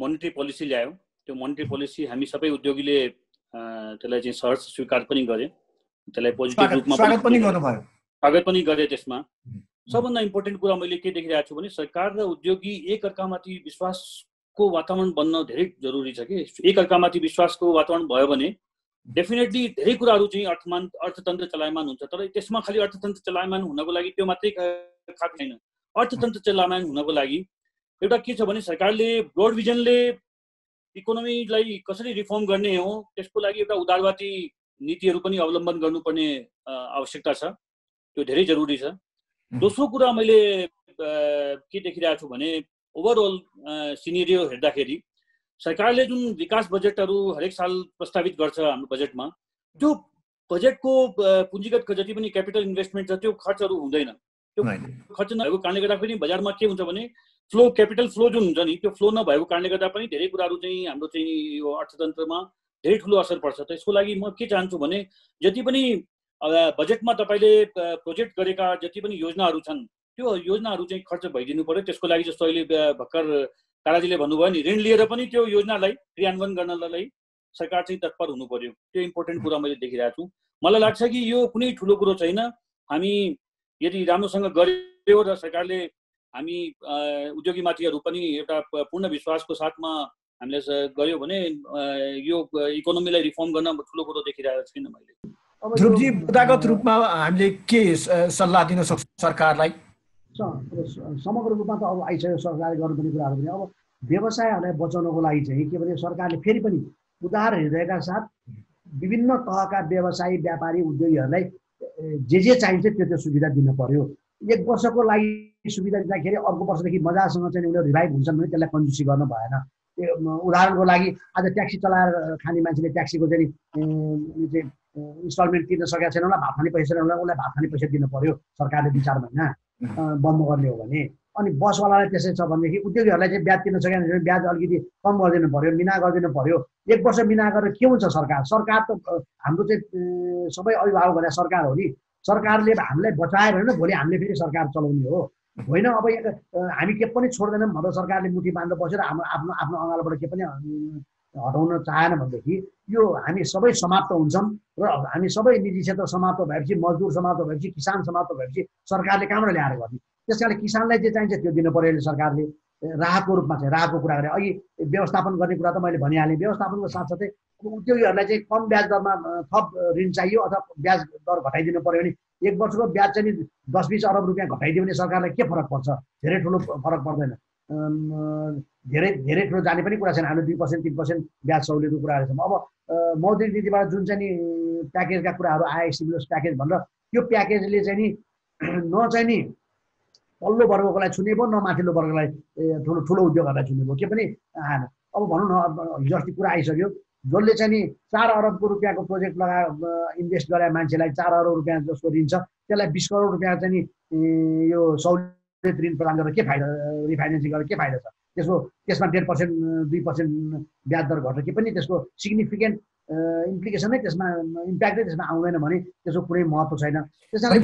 S4: मोनिटरी पोलिसी ल्यायो। त्यो मोनिटरी पोलिसी हामी सबै उद्योगीले त्यसलाई चाहिँ सहर्ष स्वीकार पनि गरे, त्यसलाई पोजिटिभ रूपमा
S1: स्वागत पनि गरे। त्यसमा सबभन्दा इम्पोर्टेन्ट कुरा मैले के देखिरहेको छु भने सरकार र उद्योगी एक अर्कामाथि विश्वासको वातावरण बन्न धेरै जरुरी छ कि एक अर्कामाथि विश्वासको वातावरण भयो भने डेफिनेटली धेरै कुराहरू चाहिँ अर्थतन्त्र चलायमान हुन्छ। तर त्यसमा खालि अर्थतन्त्र चलायमान हुनको लागि त्यो मात्रै खास छैन। अर्थतन्त्र चलायमान हुनको लागि एउटा के छ भने सरकारले ब्रोड भिजनले इकोनोमीलाई कसरी रिफर्म गर्ने हो त्यसको लागि एउटा उदारवादी नीतिहरू पनि अवलम्बन गर्नुपर्ने आवश्यकता छ, त्यो धेरै जरुरी छ। दोस्रो कुरा मैले के देखिरहेको छु भने ओभरअल सिनेरियो हेर्दाखेरि सरकारले जुन विकास बजेटहरू हरेक साल प्रस्तावित गर्छ हाम्रो बजेटमा, त्यो बजेटको पुँजीगत जति पनि क्यापिटल इन्भेस्टमेन्ट छ त्यो खर्चहरू हुँदैन। त्यो खर्च नभएको कारणले गर्दा पनि बजारमा के हुन्छ भने क्यापिटल फ्लो जुन हुन्छ नि त्यो फ्लो नभएको कारणले गर्दा पनि धेरै कुराहरू चाहिँ हाम्रो चाहिँ यो अर्थतन्त्रमा धेरै ठुलो असर पर्छ। त यसको लागि म के चाहन्छु भने जति पनि बजेटमा तपाईँले प्रोजेक्ट गरेका जति पनि योजनाहरू छन् त्यो योजनाहरू चाहिँ खर्च भइदिनु पर्यो। त्यसको लागि जस्तो अहिले भर्खर ताराजीले भन्नुभयो नि, ऋण लिएर पनि त्यो योजनालाई क्रियान्वयन गर्नलाई सरकार चाहिँ तत्पर हुनु पर्यो। त्यो इम्पोर्टेन्ट कुरा मैले देखिरहेको छु। मलाई लाग्छ कि यो कुनै ठुलो कुरो छैन। हामी यदि राम्रोसँग गर्यो र सरकारले हामी उद्योगीमाथिहरू पनि एउटा पूर्ण विश्वासको साथमा हामीले गर्यो भने यो इकोनोमीलाई रिफर्म गर्न ठुलो कुरो देखिरहेको छैन मैले। ध्रुवजी, बुदागत रूपमा हामीले के सल्लाह दिन सक्छौँ सरकारलाई?
S2: समग्र रूपमा त अब आइसक्यो सरकारले गर्नुपर्ने कुराहरू पनि। अब व्यवसायहरूलाई बचाउनको लागि चाहिँ के भने सरकारले फेरि पनि उदार हृदयका साथ विभिन्न तहका व्यवसायी व्यापारी उद्योगीहरूलाई जे चाहिन्छ त्यो सुविधा दिन पर्यो। 1 वर्षको लागि सुविधा दिँदाखेरि अर्को वर्षदेखि मजासँग चाहिँ उनीहरू रिभाइभ हुन्छन् भने त्यसलाई कन्जुसी गर्न भएन। उदाहरणको लागि आज ट्याक्सी चलाएर खाने मान्छेले ट्याक्सीको चाहिँ इन्स्टलमेन्ट तिर्न सकेको छैन, भात खाने पैसा छैन, उसलाई भात खाने पैसा दिनु पर्यो सरकारले 2-4 महिना बन्द गर्ने हो भने। अनि बसवालालाई त्यसै छ भनेदेखि उद्योगीहरूलाई चाहिँ ब्याज तिर्न सकेन भने ब्याज अलिकति कम गरिदिनु पर्यो, मिना गरिदिनु पर्यो। 1 वर्ष मिना गरेर के हुन्छ? सरकार त हाम्रो चाहिँ सबै अभिभावक भने सरकार हो नि। सरकारले हामीलाई बचायो भने भोलि हामीले फेरि सरकार चलाउने हो होइन। अब हामी के पनि छोड्दैनौँ भनेर सरकारले मुठी बाँध्न बसेर आफ्नो अँगालोबाट के पनि हटाउन चाहेन भनेदेखि यो हामी सबै समाप्त हुन्छौँ र हामी सबै निजी क्षेत्र समाप्त भएपछि, मजदुर समाप्त भएपछि, किसान समाप्त भएपछि सरकारले कहाँबाट ल्याएर गर्ने? त्यस कारणले किसानलाई जे चाहिन्छ त्यो दिनु पर्यो। सरकारले राहतको रूपमा चाहिँ राहतको कुरा गरे। अघि व्यवस्थापन गर्ने कुरा त मैले भनिहालेँ। व्यवस्थापनको साथसाथै उद्योगीहरूलाई चाहिँ कम ब्याज दरमा थप ऋण चाहियो अथवा ब्याज दर घटाइदिनु पर्यो भने 1 वर्षको ब्याज चाहिँ 10-20 अरब रुपियाँ घटाइदियो भने सरकारलाई के फरक पर्छ? धेरै ठुलो फरक पर्दैन। धेरै ठुलो जाने पनि कुरा छैन। हामीले 2% 3% ब्याज सहुलियतको कुराहरू छौँ। अब मौद्रिक नीतिबाट जुन चाहिँ नि प्याकेजका कुराहरू आए, स्टिमुलस प्याकेज भनेर, त्यो प्याकेजले चाहिँ नि चाहिँ नि तल्लो वर्गकोलाई छुने भयो, माथिल्लो वर्गलाई ठुलो उद्योगहरूलाई छुने भयो, के पनि आएन। अब भनौँ न, हिजो अस्ति कुरा आइसक्यो, जसले चाहिँ नि 4 अरबको रुपियाँको प्रोजेक्ट इन्भेस्ट गरे मान्छेलाई 4 अरब रुपियाँ जसको ऋण छ त्यसलाई 20 करोड रुपियाँ चाहिँ नि यो सहुलियत ऋण प्रदान गरेर के फाइदा, रिफाइनेन्सिङ गरेर के फाइदा छ? त्यसमा 1.5% 2% ब्याज दर घटेर के पनि त्यसको सिग्निफिकेन्ट इम्प्लिकेसन नै त्यसमा इम्प्याक्ट नै त्यसमा आउँदैन भने त्यसको कुनै महत्त्व छैन।
S1: त्यसैले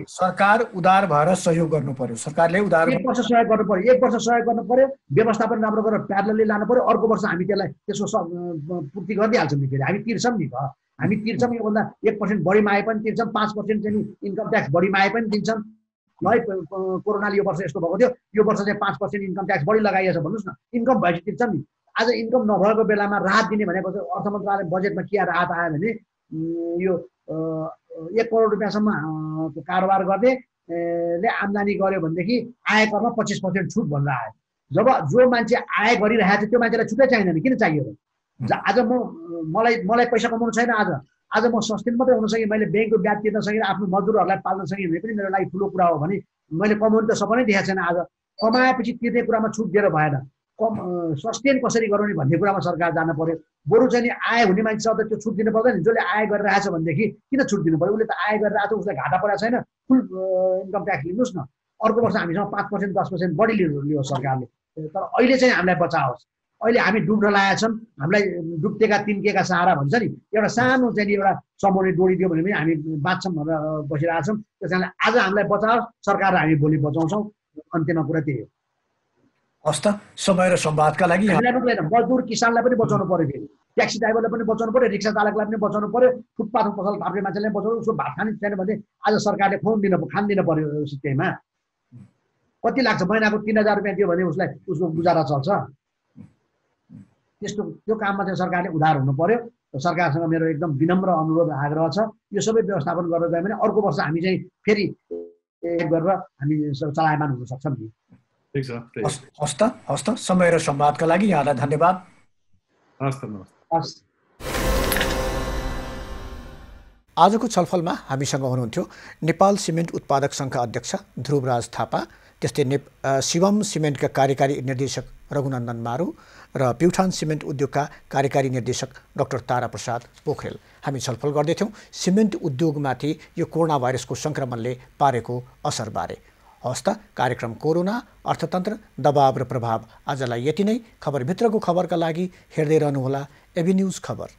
S1: सरकार उदार भएर सहयोग गर्नु पर्यो। सरकारले उदार
S2: 1 वर्ष सहयोग गर्नु पर्यो, 1 वर्ष सहयोग गर्नु पर्यो, व्यवस्थापन राम्रो गरेर प्यारलली लानु पर्यो। अर्को वर्ष हामी त्यसको पूर्ति गरिदिइहाल्छौँ नि। फेरि हामी तिर्छौँ नि त, हामी तिर्छौँ। योभन्दा 1% बढीमा आए पनि तिर्छौँ, 5% चाहिँ इन्कम ट्याक्स बढीमा आए पनि दिन्छौँ। है, कोरोनाले यो वर्ष यस्तो भएको थियो, यो वर्ष चाहिँ 5% इन्कम ट्याक्स बढी लगाइएछ भन्नुहोस् न, इन्कम भएपछि तिर्छौँ नि। आज इन्कम नभएको बेलामा राहत दिने भनेको चाहिँ अर्थ मन्त्रालय बजेटमा के राहत आयो भने यो 1 करोड रुपियाँसम्म कारोबार गर्नेले आम्दानी गर्यो भनेदेखि आयकरमा 25% छुट भनेर आयो। जब जो मान्छे आय गरिरहेको छ त्यो मान्छेलाई छुटै चाहिँदैन। किन चाहियो? आज मलाई पैसा कमाउनु छैन, आज म सस्टेन मात्रै हुन सकेँ, मैले ब्याङ्कको ब्याज तिर्न सकेँ, आफ्नो मजदुरहरूलाई पाल्न सकेँ भने पनि मेरो लागि ठुलो कुरा हो भने मैले कमाउनु त सपनै देखाएको छैन। आज कमाएपछि तिर्ने कुरामा छुट दिएर भएन। सस्टेन कसरी गराउने भन्ने कुरामा सरकार जानु पर्यो। बरु चाहिँ नि आय हुने मान्छे त त्यो छुट दिनु पर्दैन। जसले आय गरिरहेछ भनेदेखि किन छुट दिनु पर्यो? उसले त आय गरिरहेको छ, उसलाई घाटा परेको छैन, फुल इन्कम ट्याक्स लिनुहोस् न। अर्को वर्ष हामीसँग 5% 10% बढी लियो सरकारले। तर अहिले चाहिँ हामीलाई बचाओस्। अहिले हामी डुब्न लागेका छौँ, हामीलाई डुब्तेका तिन्केका सहारा भन्छ नि, एउटा सानो चाहिँ नि एउटा समूहले डोडिदियो भने पनि हामी बाँच्छौँ भनेर बसिरहेका छौँ। त्यस कारणले आज हामीलाई बचाओस्, सरकारलाई हामी भोलि बचाउँछौँ। अन्त्यमा कुरा त्यही हो।
S1: हस् त, समय र संवादका लागि
S2: हामीलाई मात्रै होइन, मजदुर किसानलाई पनि बचाउनु पर्यो, फेरि ट्याक्सी ड्राइभरलाई पनि बचाउनु पर्यो, रिक्सा चालकलाई पनि बचाउनु पर्यो, फुटपाथमा पसल थाप्ने मान्छेलाई पनि बचाउनु। उसको भात खाने छैन भने आज सरकारले खान दिनु पर्यो सिस्टममा। कति लाग्छ? महिनाको 3,000 रुपियाँ दियो भने उसलाई उसको गुजारा चल्छ? त्यस्तो त्यो काममा चाहिँ सरकारले उधार हुनु पर्यो। सरकारसँग मेरो एकदम विनम्र अनुरोध आग्रह छ, यो सबै व्यवस्थापन गरेर गयो भने अर्को वर्ष हामी चाहिँ फेरि गरेर हामी चलायमान हुन सक्छौँ नि।
S3: ठिक छ।
S1: हस् त, समय र संवादका लागि यहाँलाई धन्यवाद।
S3: हस् त,
S2: हस्।
S1: आजको छलफलमा हामीसँग हुनुहुन्थ्यो नेपाल सिमेन्ट उत्पादक सङ्घका अध्यक्ष ध्रुवराज थापा, त्यस्तै शिवम सिमेन्टका कार्यकारी निर्देशक रघुनन्दन मारू र प्युठान सिमेन्ट उद्योगका कार्यकारी निर्देशक डाक्टर ताराप्रसाद पोखरेल। हामी छलफल गर्दैथ्यौँ सिमेन्ट उद्योगमाथि यो कोरोना भाइरसको सङ्क्रमणले पारेको असरबारे। हस् त, कार्यक्रम कोरोना, अर्थतन्त्र, दबाव र प्रभाव आजलाई यति नै। खबरभित्रको खबरका लागि हेर्दै रहनुहोला एबी न्युज खबर।